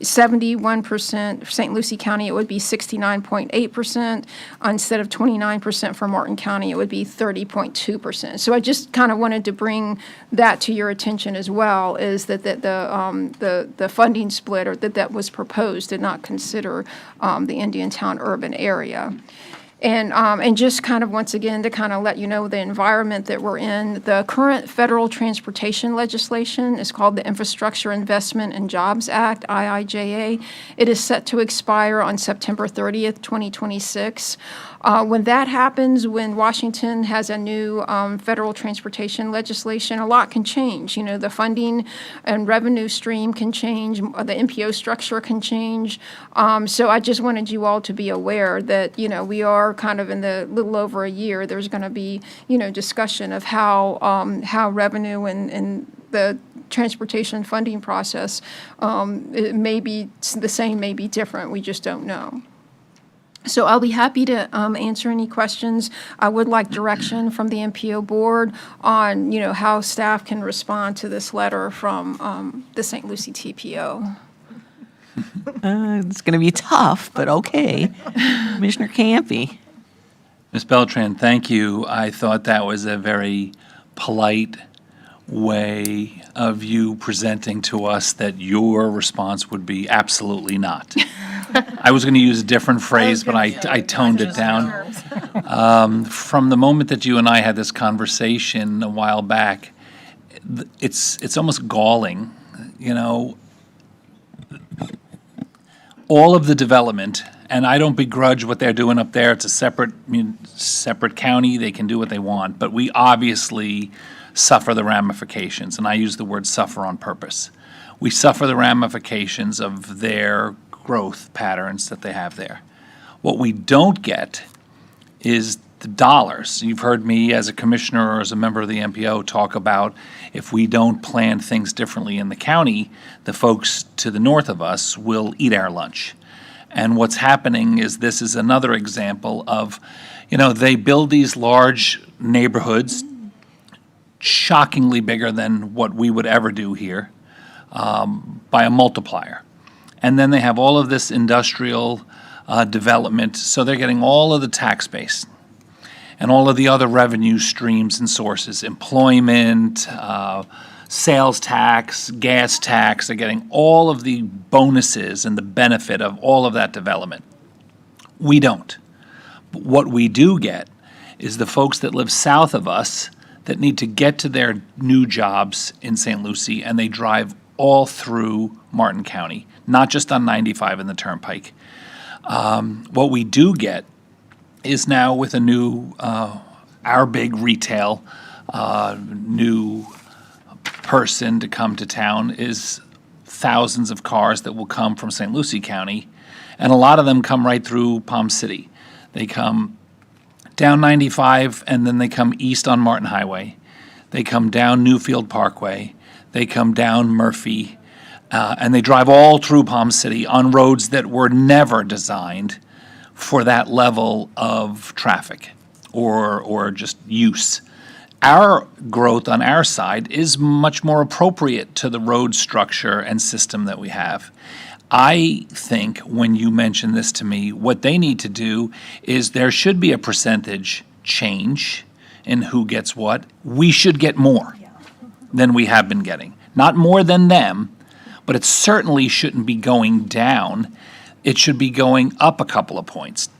71% St. Lucie County, it would be 69.8%. Instead of 29% for Martin County, it would be 30.2%. So I just kind of wanted to bring that to your attention as well, is that the funding split, or that was proposed, did not consider the Indiantown urban area. And just kind of, once again, to kind of let you know the environment that we're in, the current federal transportation legislation is called the Infrastructure Investment and Jobs Act, IIJA. It is set to expire on September 30th, 2026. When that happens, when Washington has a new federal transportation legislation, a lot can change. The funding and revenue stream can change, the MPO structure can change. So I just wanted you all to be aware that, we are kind of in the little over a year, there's going to be, discussion of how revenue and the transportation funding process, it may be the same, may be different, we just don't know. So I'll be happy to answer any questions. I would like direction from the MPO board on, how staff can respond to this letter from the St. Lucie TPO. It's going to be tough, but okay. Commissioner Campy. Ms. Beltran, thank you. I thought that was a very polite way of you presenting to us that your response would be absolutely not. I was going to use a different phrase, but I toned it down. From the moment that you and I had this conversation a while back, it's almost galling, all of the development, and I don't begrudge what they're doing up there. It's a separate county. They can do what they want, but we obviously suffer the ramifications, and I use the word suffer on purpose. We suffer the ramifications of their growth patterns that they have there. What we don't get is the dollars. You've heard me as a commissioner or as a member of the MPO talk about if we don't plan things differently in the county, the folks to the north of us will eat our lunch. And what's happening is this is another example of, they build these large neighborhoods, shockingly bigger than what we would ever do here, by a multiplier. And then they have all of this industrial development, so they're getting all of the tax base and all of the other revenue streams and sources, employment, sales tax, gas tax. They're getting all of the bonuses and the benefit of all of that development. We don't. But what we do get is the folks that live south of us that need to get to their new jobs in St. Lucie, and they drive all through Martin County, not just on 95 and the Turnpike. What we do get is now with a new, our big retail, new person to come to town is thousands of cars that will come from St. Lucie County, and a lot of them come right through Palm City. They come down 95, and then they come east on Martin Highway. They come down Newfield Parkway. They come down Murphy, and they drive all through Palm City on roads that were never designed for that level of traffic or just use. Our growth on our side is much more appropriate to the road structure and system that we have. I think when you mention this to me, what they need to do is there should be a percentage change in who gets what. We should get more than we have been getting. Not more than them, but it certainly shouldn't be going down. It should be going up a couple of points.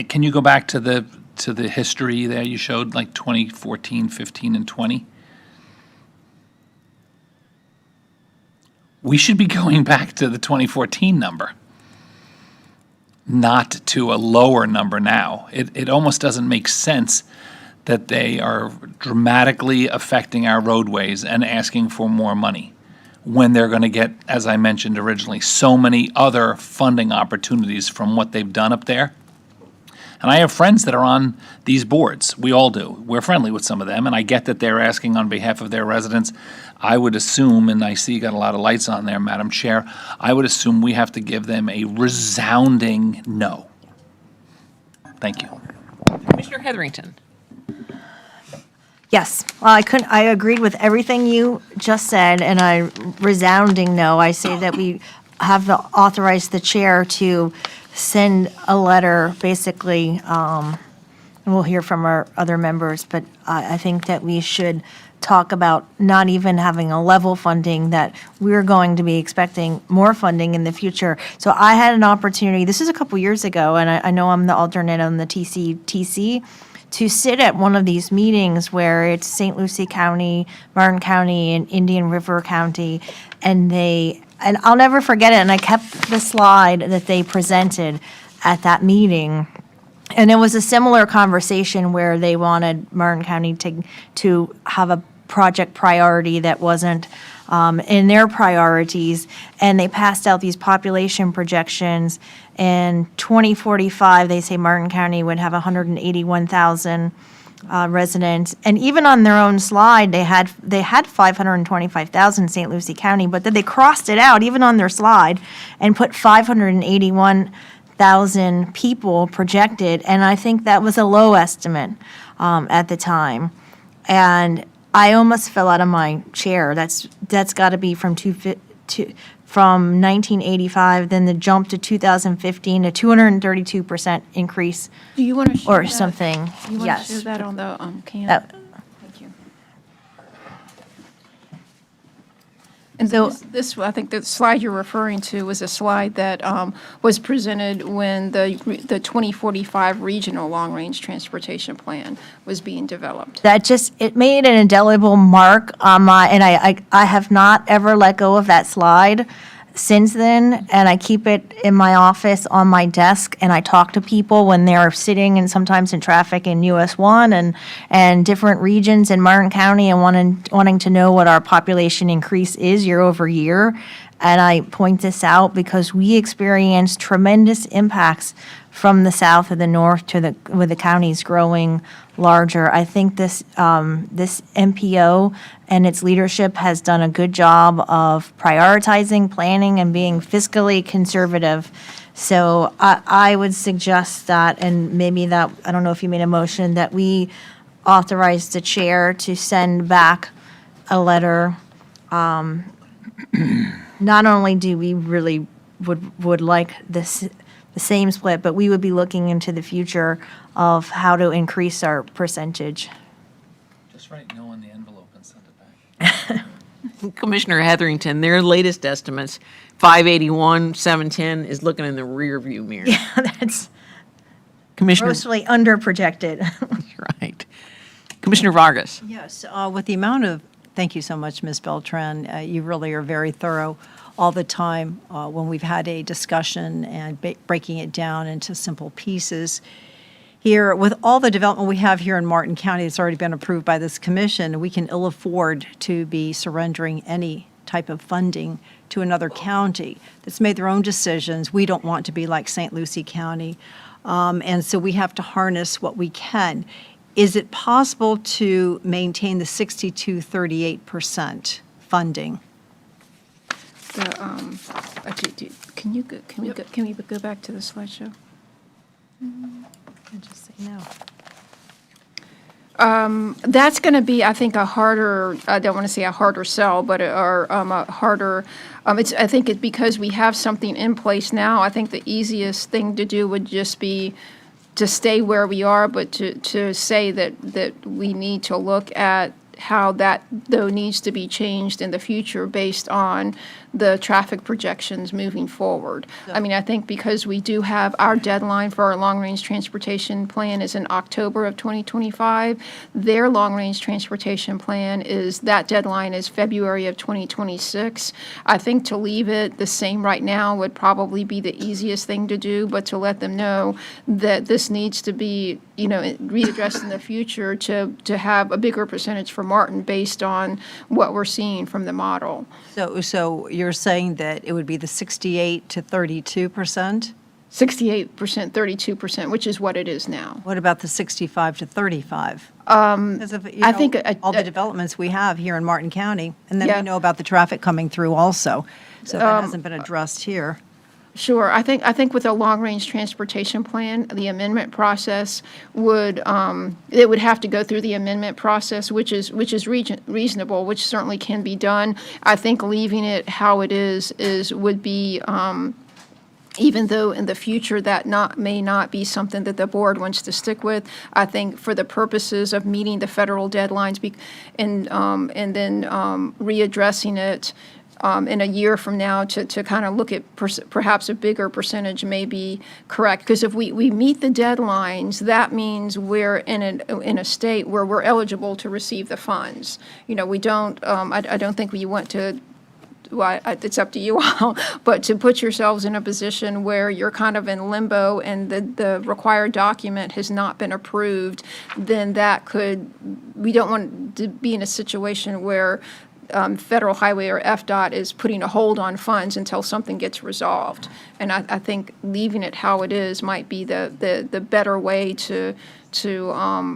Can you go back to the history there you showed, like 2014, 15, and 20? We should be going back to the 2014 number, not to a lower number now. It almost doesn't make sense that they are dramatically affecting our roadways and asking for more money when they're going to get, as I mentioned originally, so many other funding opportunities from what they've done up there. And I have friends that are on these boards. We all do. We're friendly with some of them, and I get that they're asking on behalf of their residents. I would assume, and I see you got a lot of lights on there, Madam Chair, I would assume we have to give them a resounding no. Thank you. Commissioner Heatherington. Yes, well, I agreed with everything you just said, and I resounding no. I say that we have to authorize the chair to send a letter, basically, and we'll hear from our other members, but I think that we should talk about not even having a level funding, that we're going to be expecting more funding in the future. So I had an opportunity, this is a couple years ago, and I know I'm the alternate on the TC, to sit at one of these meetings where it's St. Lucie County, Martin County, and Indian River County, and I'll never forget it, and I kept the slide that they presented at that meeting. And it was a similar conversation where they wanted Martin County to have a project priority that wasn't in their priorities, and they passed out these population projections. In 2045, they say Martin County would have 181,000 residents, and even on their own slide, they had 525,000 St. Lucie County, but then they crossed it out, even on their slide, and put 581,000 people projected, and I think that was a low estimate at the time. And I almost fell out of my chair. That's got to be from 1985, then the jump to 2015, a 232% increase Do you want to show or that? something. You want to Yes. show that on the can? That- Thank you. And So- this, I think the slide you're referring to was a slide that was presented when the 2045 Regional Long-Range Transportation Plan was being developed. It made an indelible mark on my, and I have not ever let go of that slide. since then, and I keep it in my office on my desk, and I talk to people when they're sitting and sometimes in traffic in US 1 and different regions in Martin County and wanting to know what our population increase is year over year. And I point this out because we experience tremendous impacts from the south or the north to with the counties growing larger. I think this MPO and its leadership has done a good job of prioritizing, planning, and being fiscally conservative. So I would suggest that, and maybe that, I don't know if you made a motion, that we authorize the chair to send back a letter. Not only do we really would like the same split, but we would be looking into the future of how to increase our percentage. Just write no on the envelope and send it back. Commissioner Heatherington, their latest estimates, 581, 710 is looking in the rear view mirror. Yeah, that's Commissioner, grossly under-projected. right. Commissioner Vargas. Yes, with the amount of, thank you so much, Ms. Beltran. You really are very thorough all the time when we've had a discussion and breaking it down into simple pieces. Here, with all the development we have here in Martin County that's already been approved by this commission, we can ill afford to be surrendering any type of funding to another county that's made their own decisions. We don't want to be like St. Lucie County, and so we have to harness what we can. Is it possible to maintain the 62-38% funding? Can we go back to the slideshow? Just say no. That's going to be, I think, a harder, I don't want to say a harder sell, but a harder, I think it's because we have something in place now. I think the easiest thing to do would just be to stay where we are, but to say that we need to look at how that, though, needs to be changed in the future based on the traffic projections moving forward. I mean, I think because we do have our deadline for our long-range transportation plan is in October of 2025. Their long-range transportation plan is, that deadline is February of 2026. I think to leave it the same right now would probably be the easiest thing to do, but to let them know that this needs to be, readdressed in the future to have a bigger percentage for Martin based on what we're seeing from the model. So you're saying that it would be the 68 to 32%? 68%, 32%, which is what it is now. What about the 65 to 35? Because of, I think all the developments we have here in Martin County, and then Yeah. we know about the traffic coming through also. So that hasn't been addressed here. Sure. I think with a long-range transportation plan, the amendment process would, it would have to go through the amendment process, which is reasonable, which certainly can be done. I think leaving it how it would be, even though in the future that may not be something that the board wants to stick with, I think for the purposes of meeting the federal deadlines and then readdressing it in a year from now to kind of look at perhaps a bigger percentage may be correct. Because if we meet the deadlines, that means we're in a state where we're eligible to receive the funds. We don't, I don't think we want to, well, it's up to you all, but to put yourselves in a position where you're kind of in limbo and the required document has not been approved, then we don't want to be in a situation where Federal Highway or FDOT is putting a hold on funds until something gets resolved. And I think leaving it how it is might be the better way to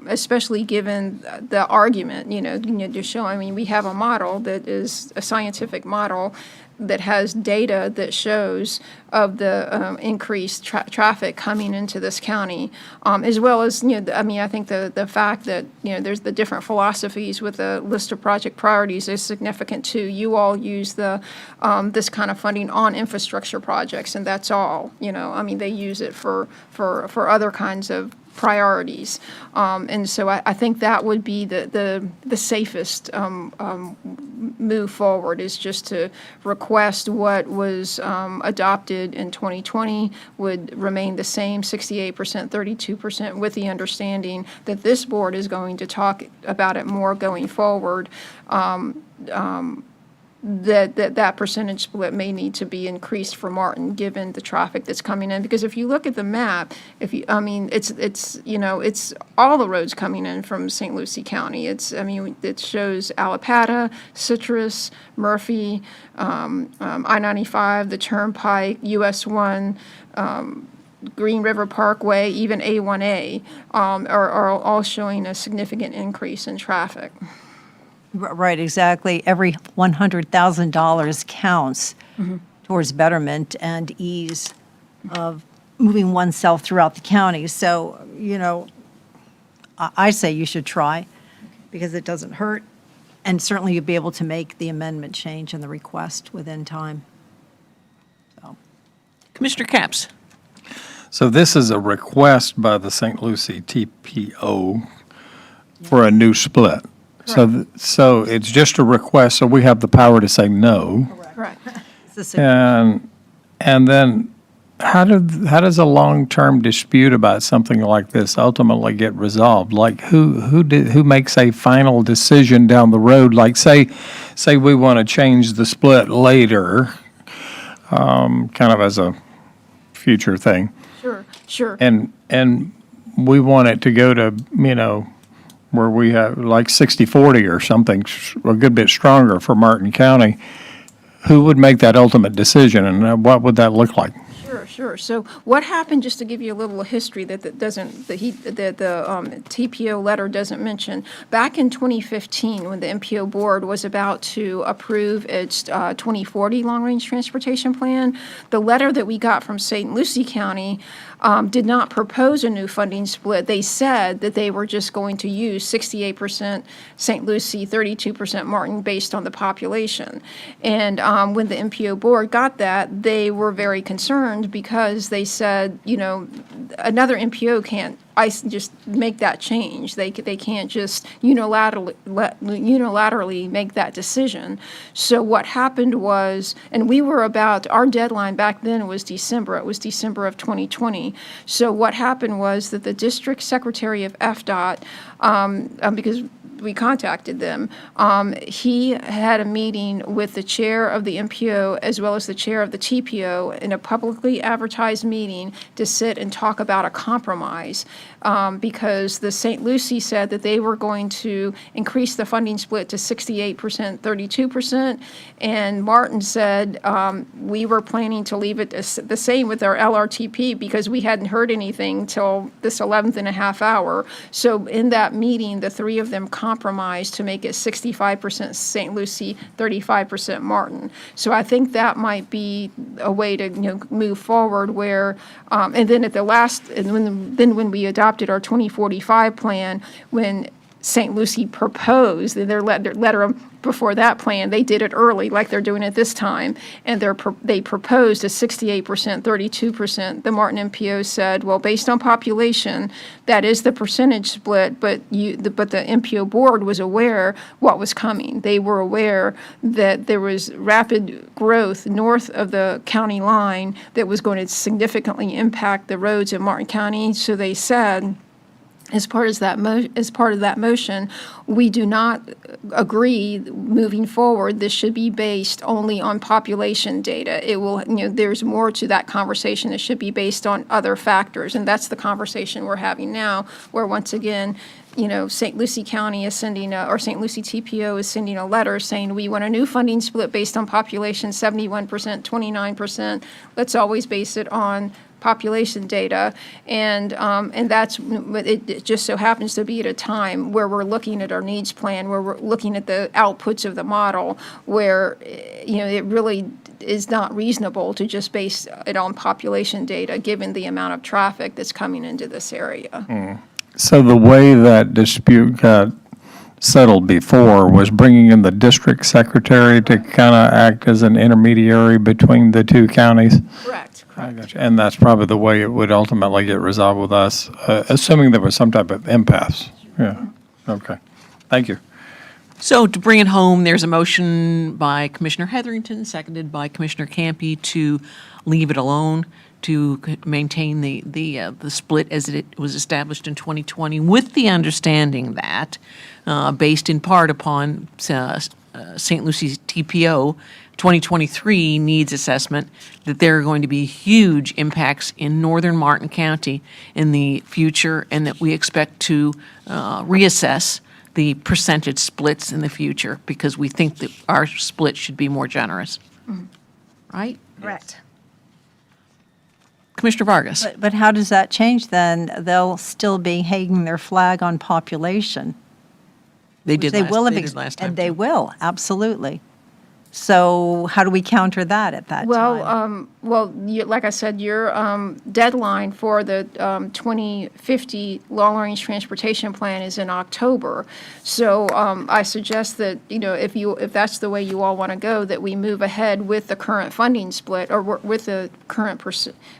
especially given the argument, to show, I mean, we have a model that is a scientific model that has data that shows of the increased traffic coming into this county, as well as, I think the fact that, there's the different philosophies with the list of project priorities is significant too. You all use this kind of funding on infrastructure projects, and that's all, they use it for other kinds of priorities. And so I think that would be the safest move forward, is just to request what was adopted in 2020 would remain the same, 68%, 32%, with the understanding that this board is going to talk about it more going forward. that percentage split may need to be increased for Martin, given the traffic that's coming in. Because if you look at the map, it's all the roads coming in from St. Lucie County. It shows Alapata, Citrus, Murphy, I-95, the Turnpike, US 1, Green River Parkway, even A1A, are all showing a significant increase in traffic. Right, exactly. Every $100,000 counts towards betterment and ease of moving oneself throughout the county. So, I say you should try, because it doesn't hurt, and certainly you'll be able to make the amendment change and the request within time. Commissioner Capps. So this is a request by the St. Lucie TPO for a new split. So it's just a request, so we have the power to say no. Correct. And then how does a long-term dispute about something like this ultimately get resolved? Like who makes a final decision down the road? Like say we want to change the split later, kind of as a future thing. Sure. And we want it to go to, where we have like 60-40 or something, a good bit stronger for Martin County. Who would make that ultimate decision, and what would that look like? Sure. So what happened, just to give you a little history that the TPO letter doesn't mention, back in 2015, when the MPO board was about to approve its 2040 long-range transportation plan, the letter that we got from St. Lucie County did not propose a new funding split. They said that they were just going to use 68% St. Lucie, 32% Martin, based on the population. And when the MPO board got that, they were very concerned, because they said, another MPO can't just make that change. They can't just unilaterally make that decision. So what happened was, and our deadline back then was December. It was December of 2020. So what happened was that the district secretary of FDOT, because we contacted them, he had a meeting with the chair of the MPO as well as the chair of the TPO in a publicly advertised meeting to sit and talk about a compromise, because the St. Lucie said that they were going to increase the funding split to 68%, 32%, and Martin said we were planning to leave it the same with our LRTP, because we hadn't heard anything till this 11th and a half hour. So in that meeting, the three of them compromised to make it 65% St. Lucie, 35% Martin. So I think that might be a way to move forward where, and then at the last, and when we adopted our 2045 plan, when St. Lucie proposed their letter before that plan, they did it early, like they're doing it this time, and they proposed a 68%, 32%. The Martin MPO said, well, based on population, that is the percentage split, but the MPO board was aware what was coming. They were aware that there was rapid growth north of the county line that was going to significantly impact the roads in Martin County, so they said, as part of that motion, we do not agree moving forward. This should be based only on population data. It will, there's more to that conversation. It should be based on other factors, and that's the conversation we're having now, where once again, St. Lucie County is sending, or St. Lucie TPO is sending a letter saying we want a new funding split based on population, 71%, 29%. Let's always base it on population data, and it just so happens to be at a time where we're looking at our needs plan, where we're looking at the outputs of the model, where it really is not reasonable to just base it on population data, given the amount of traffic that's coming into this area. So the way that dispute got settled before was bringing in the district secretary to kind of act as an intermediary between the two counties? Correct. I got you. And that's probably the way it would ultimately get resolved with us, assuming there was some type of impasse. Yeah, okay. Thank you. So to bring it home, there's a motion by Commissioner Heatherington, seconded by Commissioner Campy, to leave it alone, to maintain the split as it was established in 2020, with the understanding that, based in part upon St. Lucie TPO 2023 needs assessment, that there are going to be huge impacts in northern Martin County in the future, and that we expect to reassess the percentage splits in the future, because we think that our split should be more generous. Right? Correct. Commissioner Vargas? But how does that change then? They'll still be hanging their flag on population. They which did they last, will have they ex- did last time. And they will, absolutely. So how do we counter that at that time? Like I said, your deadline for the 2050 long-range transportation plan is in October. So I suggest that, if that's the way you all want to go, that we move ahead with the current funding split, or with the current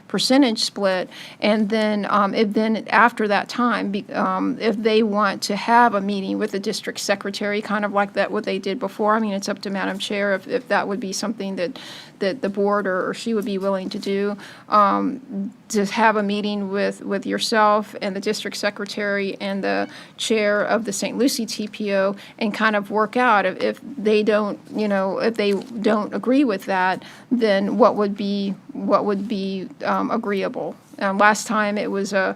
percentage split. And then, after that time, if they want to have a meeting with the district secretary, kind of like that, what they did before, I mean, it's up to Madam Chair if that would be something that the board or she would be willing to do, to have a meeting with yourself and the district secretary and the chair of the St. Lucie TPO, and kind of work out if they don't, if they don't agree with that, then what would be agreeable. Last time it was they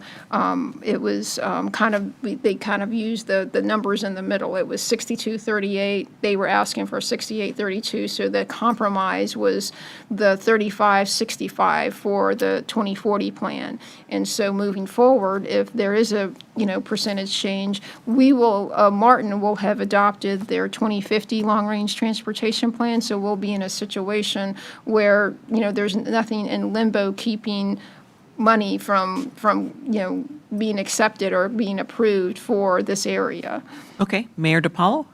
kind of used the numbers in the middle. It was 62-38. They were asking for 68-32. So the compromise was the 35-65 for the 2040 plan. And so moving forward, if there is a percentage change, Martin will have adopted their 2050 long-range transportation plan. So we'll be in a situation where there's nothing in limbo keeping money from being accepted or being approved for this area. Okay, Mayor DiPaolo?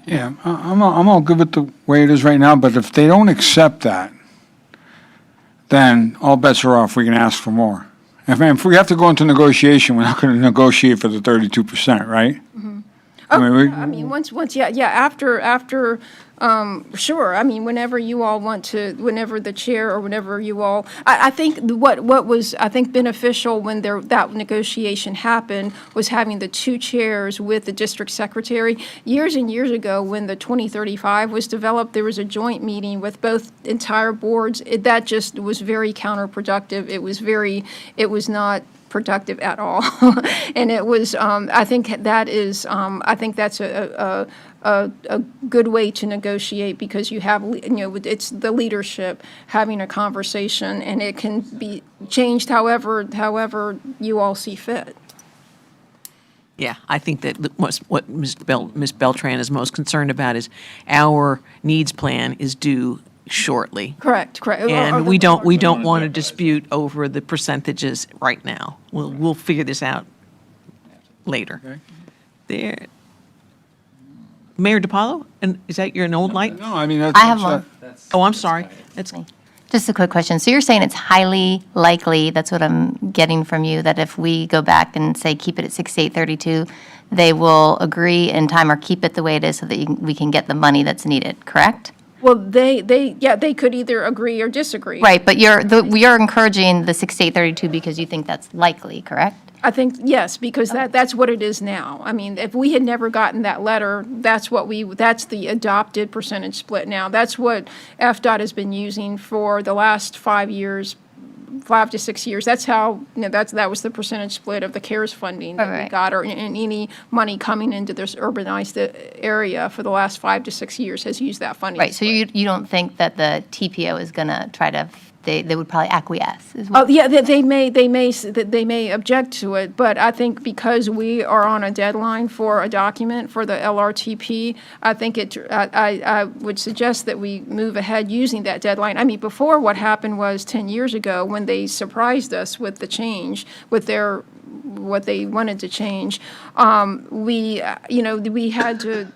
Yeah, I'm all good with the way it is right now, but if they don't accept that, then all bets are off. We can ask for more. If we have to go into negotiation, we're not going to negotiate for the 32%, right? After, sure. I mean, whenever you all want to, whenever the chair or whenever you all, I think what was, I think, beneficial when that negotiation happened was having the two chairs with the district secretary. Years and years ago, when the 2035 was developed, there was a joint meeting with both entire boards. That just was very counterproductive. It was not productive at all. And it was, I think that's a good way to negotiate, because you have, it's the leadership having a conversation, and it can be changed however you all see fit. Yeah, I think that what Ms. Beltran is most concerned about is our needs plan is due shortly. Correct. And we don't want to dispute over the percentages right now. We'll figure this out later. There. Mayor DiPaolo, and is that your old light? No, I mean, that's. I have one. Oh, I'm sorry. That's Just a quick question. So you're saying it's highly likely, that's what I'm getting from you, that if we go back and say keep it at 6832, they will agree in time or keep it the way it is so that we can get the money that's needed, correct? Well, they could either agree or disagree. Right, but you're encouraging the 6832 because you think that's likely, correct? I think, yes, because that's what it is now. I mean, if we had never gotten that letter, that's the adopted percentage split now. That's what FDOT has been using for the last 5 years, 5 to 6 years. That's how, that was the percentage split of the CARES funding that we got, or in any money coming into this urbanized area for the last 5 to 6 years has used that funding. Right, so you don't think that the TPO is going to try to, they would probably acquiesce? Oh, yeah, they may object to it, but I think because we are on a deadline for a document for the LRTP, I think I would suggest that we move ahead using that deadline. I mean, before, what happened was 10 years ago when they surprised us with the change, with what they wanted to change, we had to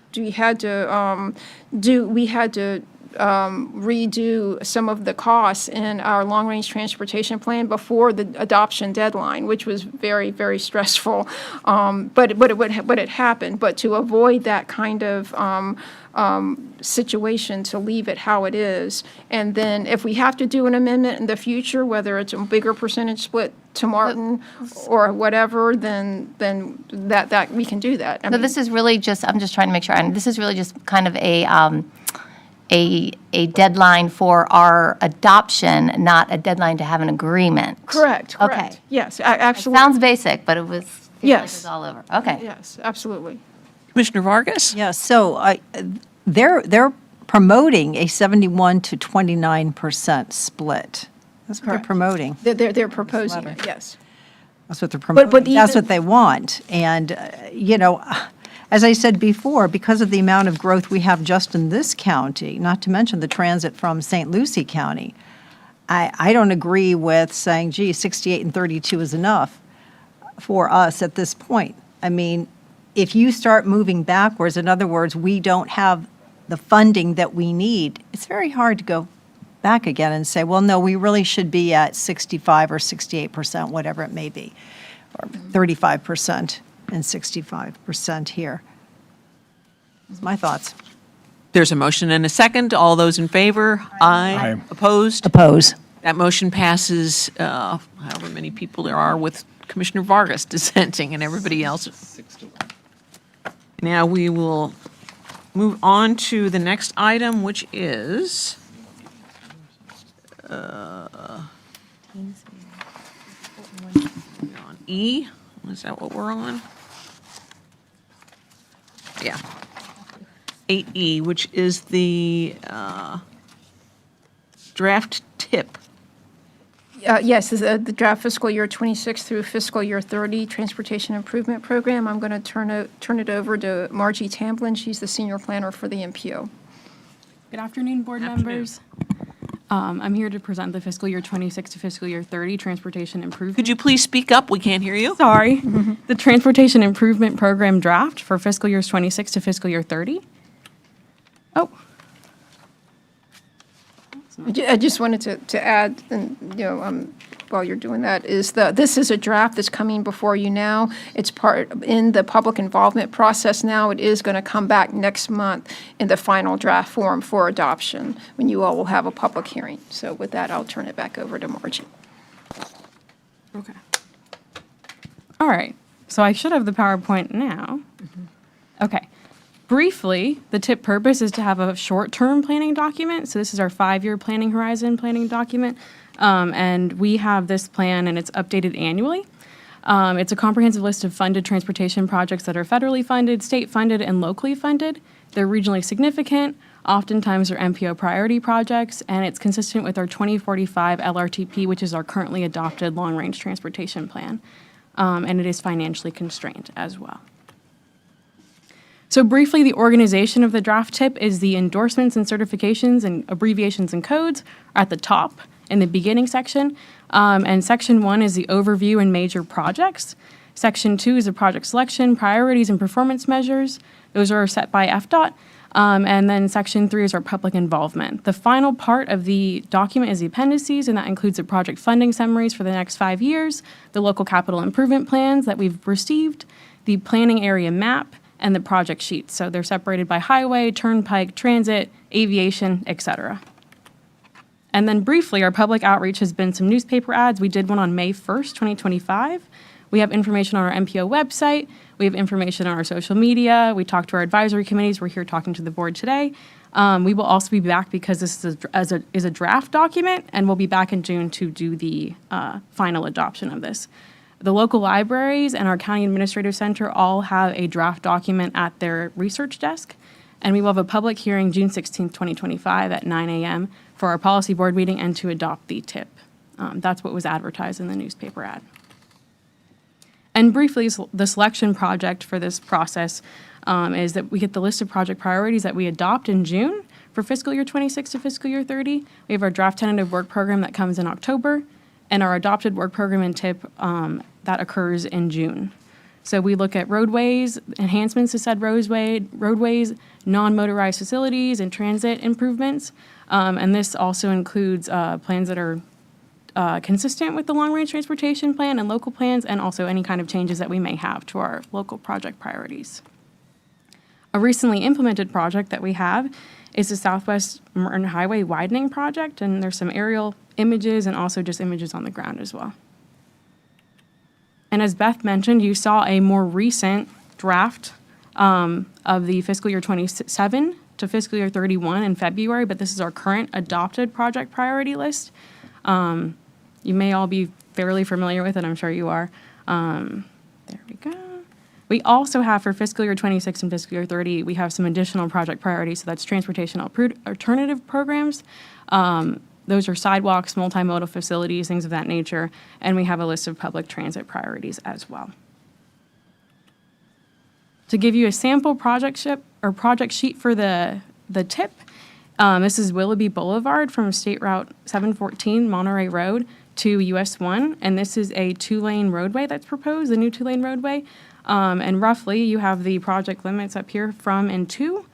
redo some of the costs in our long-range transportation plan before the adoption deadline, which was very, very stressful. But it happened. But to avoid that kind of situation, to leave it how it is. And then if we have to do an amendment in the future, whether it's a bigger percentage split to Martin or whatever, then that we can do that. I So mean, this is really just, I'm just trying to make sure, and this is really just kind of a deadline for our adoption, not a deadline to have an agreement. correct. Okay. Yes, absolutely. Sounds basic, but it was, feels like it Yes. was all over. Okay. Yes, absolutely. Commissioner Vargas? Yeah, so they're promoting a 71 to 29% split. That's what they're Correct. promoting. They're proposing it, yes. That's what they're promoting. That's even- what they want. And, as I said before, because of the amount of growth we have just in this county, not to mention the transit from St. Lucie County, I don't agree with saying, gee, 68 and 32 is enough for us at this point. I mean, if you start moving backwards, in other words, we don't have the funding that we need, it's very hard to go back again and say, well, no, we really should be at 65 or 68%, whatever it may be, or 35% and 65% here. That's my thoughts. There's a motion and a second. All those in favor? Aye. Opposed? Oppose. That motion passes, however many people there are with Commissioner Vargas dissenting and everybody else. 6-1. Now we will move on to the next item, which is on E. Is that what we're on? Yeah. 8E, which is the draft tip. Yes, this is the draft fiscal year 26 through fiscal year 30 Transportation Improvement Program. I'm going to turn it over to Margie Tamblin. She's the senior planner for the MPO. Good afternoon, board members. I'm here to present the fiscal year 26 to fiscal year 30 Transportation Improvement. Could you please speak up? We can't hear you. Sorry. The Transportation Improvement Program draft for fiscal years 26 to fiscal year 30. Oh. I just wanted to add, and, while you're doing that, is this is a draft that's coming before you now. It's part in the public involvement process now. It is going to come back next month in the final draft form for adoption, when you all will have a public hearing. So with that, I'll turn it back over to Margie. Okay. All right. So I should have the PowerPoint now. Okay. Briefly, the TIP purpose is to have a short-term planning document. So this is our 5-year planning horizon planning document. And we have this plan, and it's updated annually. It's a comprehensive list of funded transportation projects that are federally funded, state funded, and locally funded. They're regionally significant. Oftentimes they're MPO priority projects, and it's consistent with our 2045 LRTP, which is our currently adopted long-range transportation plan. And it is financially constrained as well. So briefly, the organization of the draft tip is the endorsements and certifications and abbreviations and codes are at the top in the beginning section. And section 1 is the overview and major projects. Section 2 is the project selection, priorities, and performance measures. Those are set by FDOT. And then section 3 is our public involvement. The final part of the document is the appendices, and that includes the project funding summaries for the next 5 years, the local capital improvement plans that we've received, the planning area map, and the project sheets. So they're separated by highway, turnpike, transit, aviation, et cetera. And then briefly, our public outreach has been some newspaper ads. We did one on May 1st, 2025. We have information on our MPO website. We have information on our social media. We talked to our advisory committees. We're here talking to the board today. We will also be back because this is a draft document, and we'll be back in June to do the final adoption of this. The local libraries and our county administrative center all have a draft document at their research desk, and we will have a public hearing June 16th, 2025 at 9 a.m. for our policy board meeting and to adopt the TIP. That's what was advertised in the newspaper ad. And briefly, the selection project for this process is that we get the list of project priorities that we adopt in June for fiscal year 26 to fiscal year 30. We have our draft tentative work program that comes in October, and our adopted work program and TIP that occurs in June. So we look at roadways, enhancements to said roadways, non-motorized facilities, and transit improvements. And this also includes plans that are consistent with the long-range transportation plan and local plans, and also any kind of changes that we may have to our local project priorities. A recently implemented project that we have is the Southwest Merton Highway widening project, and there's some aerial images and also just images on the ground as well. And as Beth mentioned, you saw a more recent draft of the fiscal year 27 to fiscal year 31 in February, but this is our current adopted project priority list. You may all be fairly familiar with it, I'm sure you are. There we go. We also have for fiscal year 26 and fiscal year 30, we have some additional project priorities, so that's transportation alternative programs. Those are sidewalks, multimodal facilities, things of that nature, and we have a list of public transit priorities as well. To give you a sample project sheet for the TIP, this is Willoughby Boulevard from State Route 714 Monterey Road to US 1, and this is a 2-lane roadway that's proposed, a new 2-lane roadway. And roughly, you have the project limits up here from and to.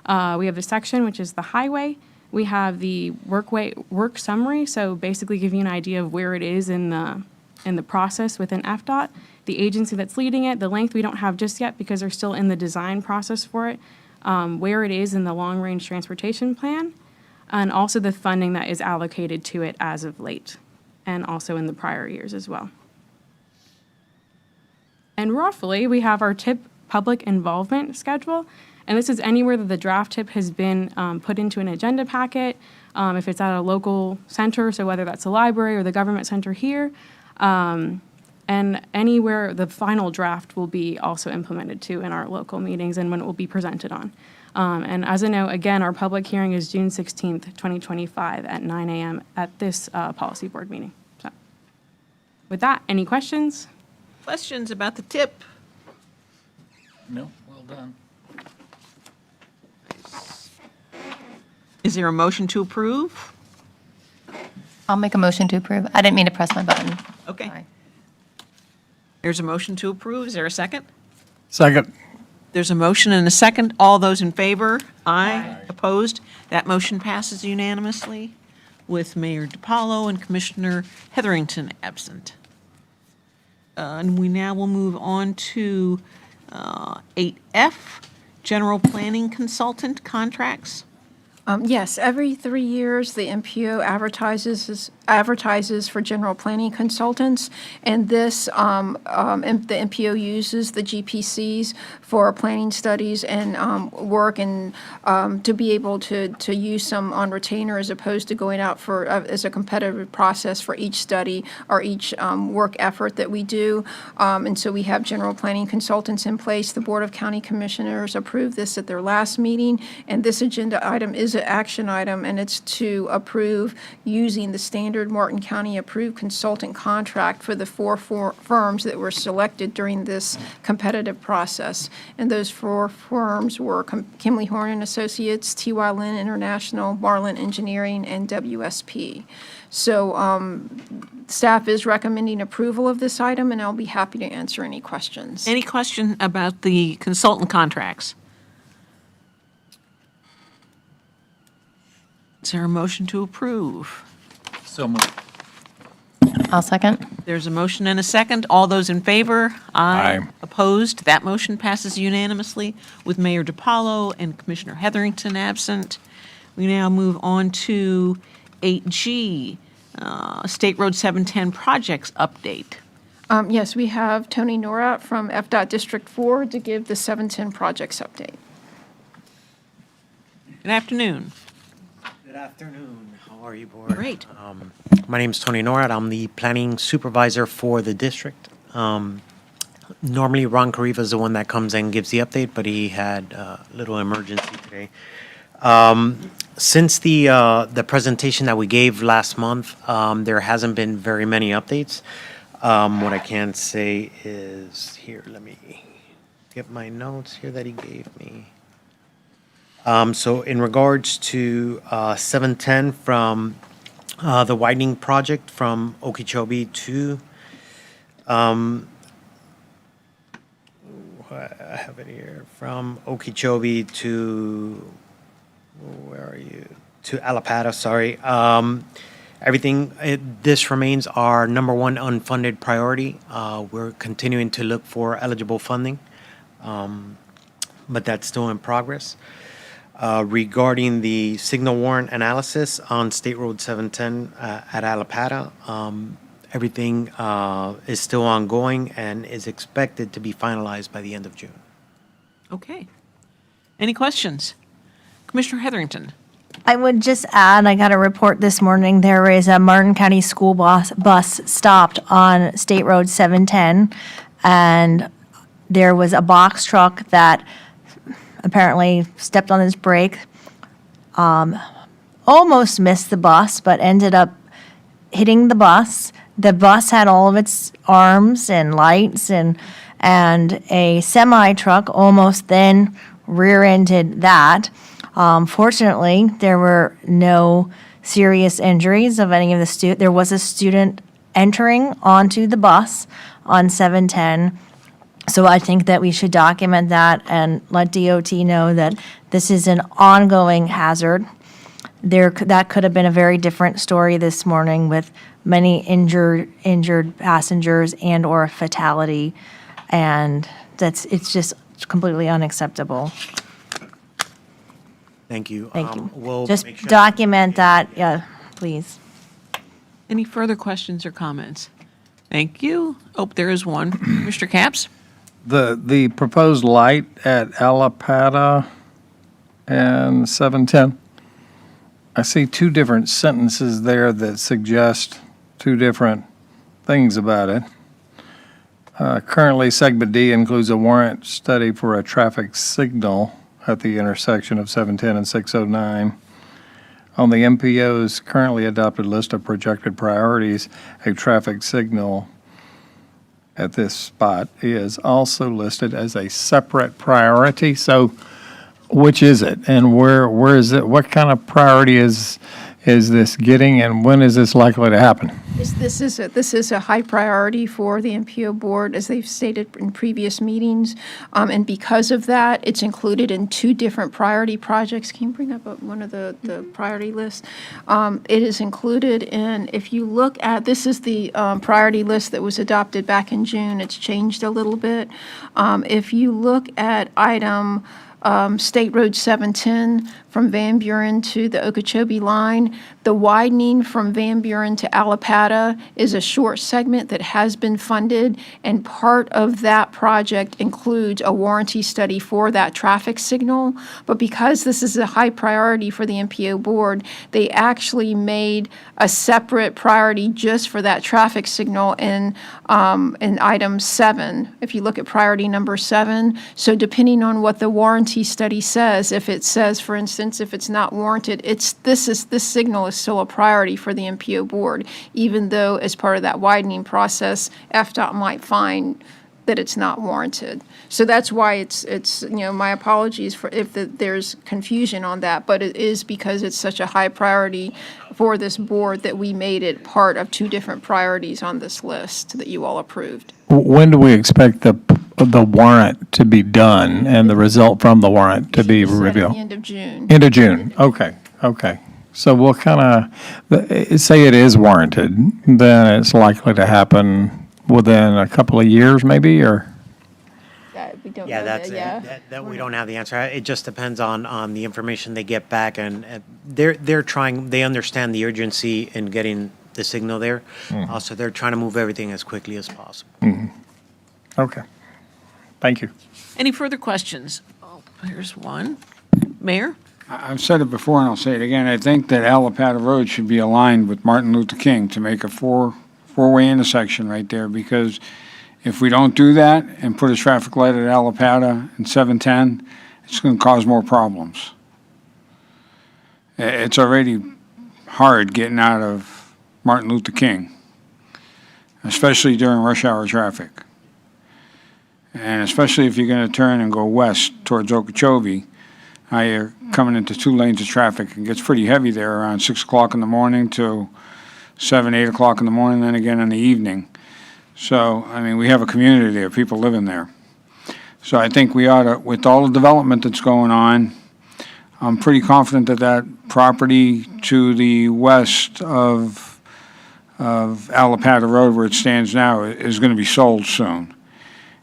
We have the section, which is the highway. We have the work summary, so basically give you an idea of where it is in the process within FDOT. The agency that's leading it, the length we don't have just yet because they're still in the design process for it, where it is in the long-range transportation plan, and also the funding that is allocated to it as of late, and also in the prior years as well. And roughly, we have our TIP public involvement schedule, and this is anywhere that the draft TIP has been put into an agenda packet, if it's at a local center, so whether that's a library or the government center here, and anywhere the final draft will be also implemented to in our local meetings and when it will be presented on. And as a note, again, our public hearing is June 16th, 2025 at 9 a.m. at this policy board meeting. So, with that, any questions? Questions about the TIP? No, well done. Is there a motion to approve? I'll make a motion to approve. I didn't mean to press my button. Okay. Sorry. There's a motion to approve. Is there a second? Second. There's a motion and a second. All those in favor? Aye. Opposed? That motion passes unanimously with Mayor DiPaolo and Commissioner Heatherington absent. And we now will move on to 8F, General Planning Consultant Contracts. Yes, every 3 years, the MPO advertises for general planning consultants, and this, the MPO uses the GPCs for planning studies and work, and to be able to use some on retainer as opposed to going out for, as a competitive process for each study or each work effort that we do. And so we have general planning consultants in place. The Board of County Commissioners approved this at their last meeting, and this agenda item is an action item, and it's to approve using the standard Martin County approved consultant contract for the four firms that were selected during this competitive process. And those 4 firms were Kimley Horn and Associates, T.Y. Lin International, Marlin Engineering, and WSP. So staff is recommending approval of this item, and I'll be happy to answer any questions. Any question about the consultant contracts? Is there a motion to approve? So moved. I'll second. There's a motion and a second. All those in favor? Aye. Opposed? That motion passes unanimously with Mayor DiPaolo and Commissioner Heatherington absent. We now move on to 8G, State Road 710 Projects Update. Yes, we have Tony Norat from FDOT District 4 to give the 710 projects update. Good afternoon. Good afternoon. How are you, Board? Great. My name is Tony Norad. I'm the planning supervisor for the district. Normally, Ron Cariva is the one that comes and gives the update, but he had a little emergency today. Since the presentation that we gave last month, there hasn't been very many updates. What I can say is, here, let me get my notes here that he gave me. So in regards to 710 from the widening project from Okeechobee to I have it here, from Okeechobee to, where are you? To Alapata, sorry. This remains our number one unfunded priority. We're continuing to look for eligible funding, but that's still in progress. Regarding the signal warrant analysis on State Road 710 at Alapata, everything is still ongoing and is expected to be finalized by the end of June. Okay. Any questions? Commissioner Heatherington? I would just add, I got a report this morning, there is a Martin County school bus stopped on State Road 710, and there was a box truck that apparently stepped on his brake, almost missed the bus, but ended up hitting the bus. The bus had all of its arms and lights, and a semi-truck almost then rear-ended that. Fortunately, there were no serious injuries of any of the students. There was a student entering onto the bus on 710. So I think that we should document that and let DOT know that this is an ongoing hazard. That could have been a very different story this morning with many injured passengers and/or a fatality, and it's just completely unacceptable. Thank you. Thank you. We'll Just make sure- document that, yeah, please. Any further questions or comments? Thank you. Oh, there is one. Mr. Capps? The proposed light at Alapata and 710, I see two different sentences there that suggest two different things about it. Currently, Segment D includes a warrant study for a traffic signal at the intersection of 710 and 609. On the MPO's currently adopted list of projected priorities, a traffic signal at this spot is also listed as a separate priority. So which is it, and where is it? What kind of priority is this getting, and when is this likely to happen? This is a high priority for the MPO board, as they've stated in previous meetings. And because of that, it's included in two different priority projects. Can you bring up one of the priority lists? It is included in, if you look at, this is the priority list that was adopted back in June. It's changed a little bit. If you look at item State Road 710 from Van Buren to the Okeechobee line. The widening from Van Buren to Alapata is a short segment that has been funded, and part of that project includes a warranty study for that traffic signal. But because this is a high priority for the MPO board, they actually made a separate priority just for that traffic signal in item 7. If you look at priority number 7, so depending on what the warranty study says, if it says, for instance, if it's not warranted, this signal is still a priority for the MPO board, even though as part of that widening process, FDOT might find that it's not warranted. So that's why it's my apologies for if there's confusion on that, but it is because it's such a high priority for this board that we made it part of two different priorities on this list that you all approved. When do we expect the warrant to be done and the result from the warrant to be Set at revealed? the end of June. End of June, okay. So we'll kind of, say it is warranted, then it's likely to happen within a couple of years maybe, or? We don't Yeah, know that's that, that we don't have the answer. It just depends on the information they get back, and they're trying. They understand the urgency in getting the signal there, so they're trying to move everything as quickly as possible. Okay, thank you. Any further questions? Oh, here's one. Mayor? I've said it before and I'll say it again. I think that Alapata Road should be aligned with Martin Luther King to make a four-way intersection right there, because if we don't do that and put a traffic light at Alapata and 710, it's going to cause more problems. It's already hard getting out of Martin Luther King, especially during rush hour traffic. And especially if you're going to turn and go west towards Okeechobee, you're coming into 2 lanes of traffic. It gets pretty heavy there around 6 o'clock in the morning to 7, 8 o'clock in the morning, then again in the evening. So, I mean, we have a community there, people living there. So I think we ought to, with all the development that's going on, I'm pretty confident that that property to the west of Alapata Road, where it stands now, is going to be sold soon.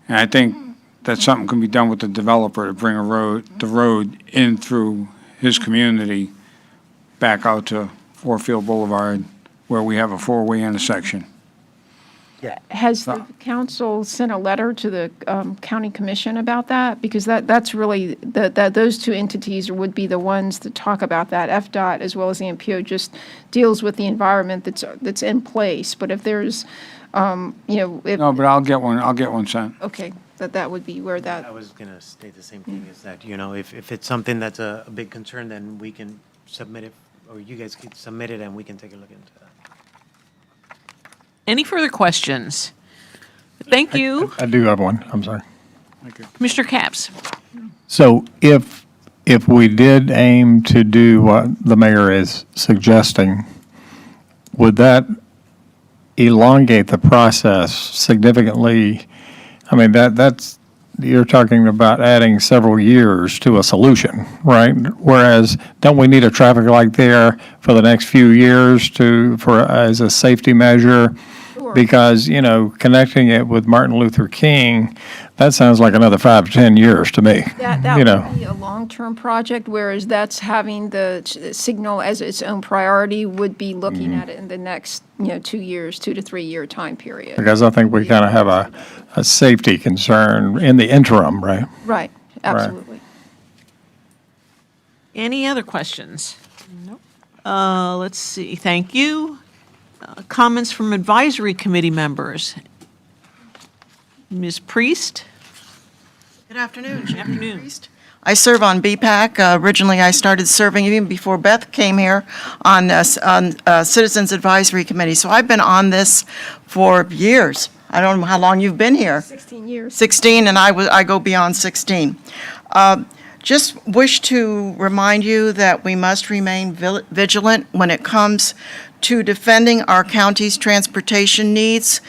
And I think that something can be done with the developer to bring the road in through his community back out to Warfield Boulevard, where we have a four-way intersection. Has the council sent a letter to the county commission about that? Because that's really, those two entities would be the ones that talk about that. FDOT as well as the MPO just deals with the environment that's in place. But if there's, if. No, but I'll get one sent. Okay, that would be where that. I was going to state the same thing, is that, if it's something that's a big concern, then we can submit it, or you guys can submit it and we can take a look into that. Any further questions? Thank you. I do have one, I'm sorry. Commissioner Capps. So if we did aim to do what the mayor is suggesting, would that elongate the process significantly? I mean, that's, you're talking about adding several years to a solution, right? Whereas, don't we need a traffic light there for the next few years as a safety measure? Because, connecting it with Martin Luther King, that sounds like another 5 to 10 years to me. That would be a long-term project, whereas that's having the signal as its own priority would be looking at it in the next, 2 years, 2 to 3 year time period. Because I think we kind of have a safety concern in the interim, right? Right, absolutely. Any other questions? Nope. Let's see, thank you. Comments from advisory committee members. Ms. Priest? Good afternoon. Good afternoon. I serve on BPAC. Originally, I started serving even before Beth came here on Citizens Advisory Committee. So I've been on this for years. I don't know how long you've been here. 16 years. 16, and I go beyond 16. Just wish to remind you that we must remain vigilant when it comes to defending our county's transportation needs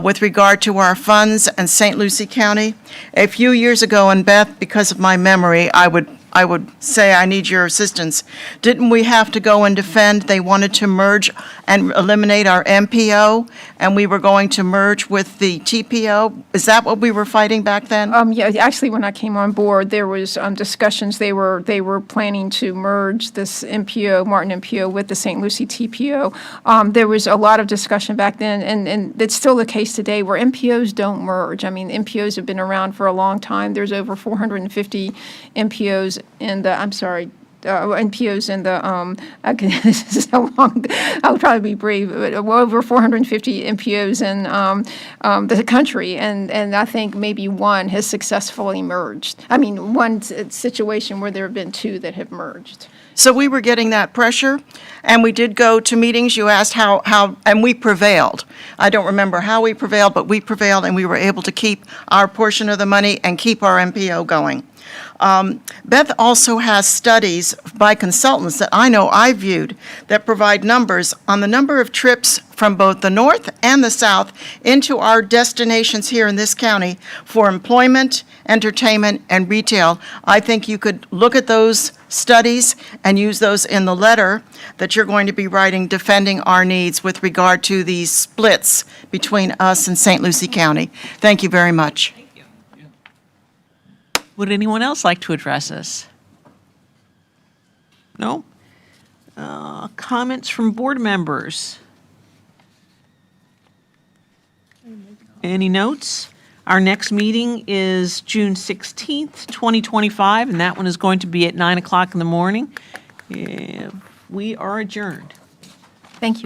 with regard to our funds and St. Lucie County. A few years ago, and Beth, because of my memory, I would say I need your assistance. Didn't we have to go and defend? They wanted to merge and eliminate our MPO, and we were going to merge with the TPO. Is that what we were fighting back then? Yeah, actually, when I came on board, there was discussions. They were planning to merge this MPO, Martin MPO, with the St. Lucie TPO. There was a lot of discussion back then, and it's still the case today, where MPOs don't merge. I mean, MPOs have been around for a long time. There's over 450 MPOs in the, NPOs in the, this is so long, I'll try to be brief, but over 450 MPOs in the country, and I think maybe one has successfully merged. I mean, one situation where there have been two that have merged. So we were getting that pressure, and we did go to meetings. You asked how, and we prevailed. I don't remember how we prevailed, but we prevailed, and we were able to keep our portion of the money and keep our MPO going. Beth also has studies by consultants that I know I viewed that provide numbers on the number of trips from both the north and the south into our destinations here in this county for employment, entertainment, and retail. I think you could look at those studies and use those in the letter that you're going to be writing defending our needs with regard to these splits between us and St. Lucie County. Thank you very much. Would anyone else like to address us? No? Comments from board members? Any notes? Our next meeting is June 16th, 2025, and that one is going to be at 9 o'clock in the morning. We are adjourned. Thank you.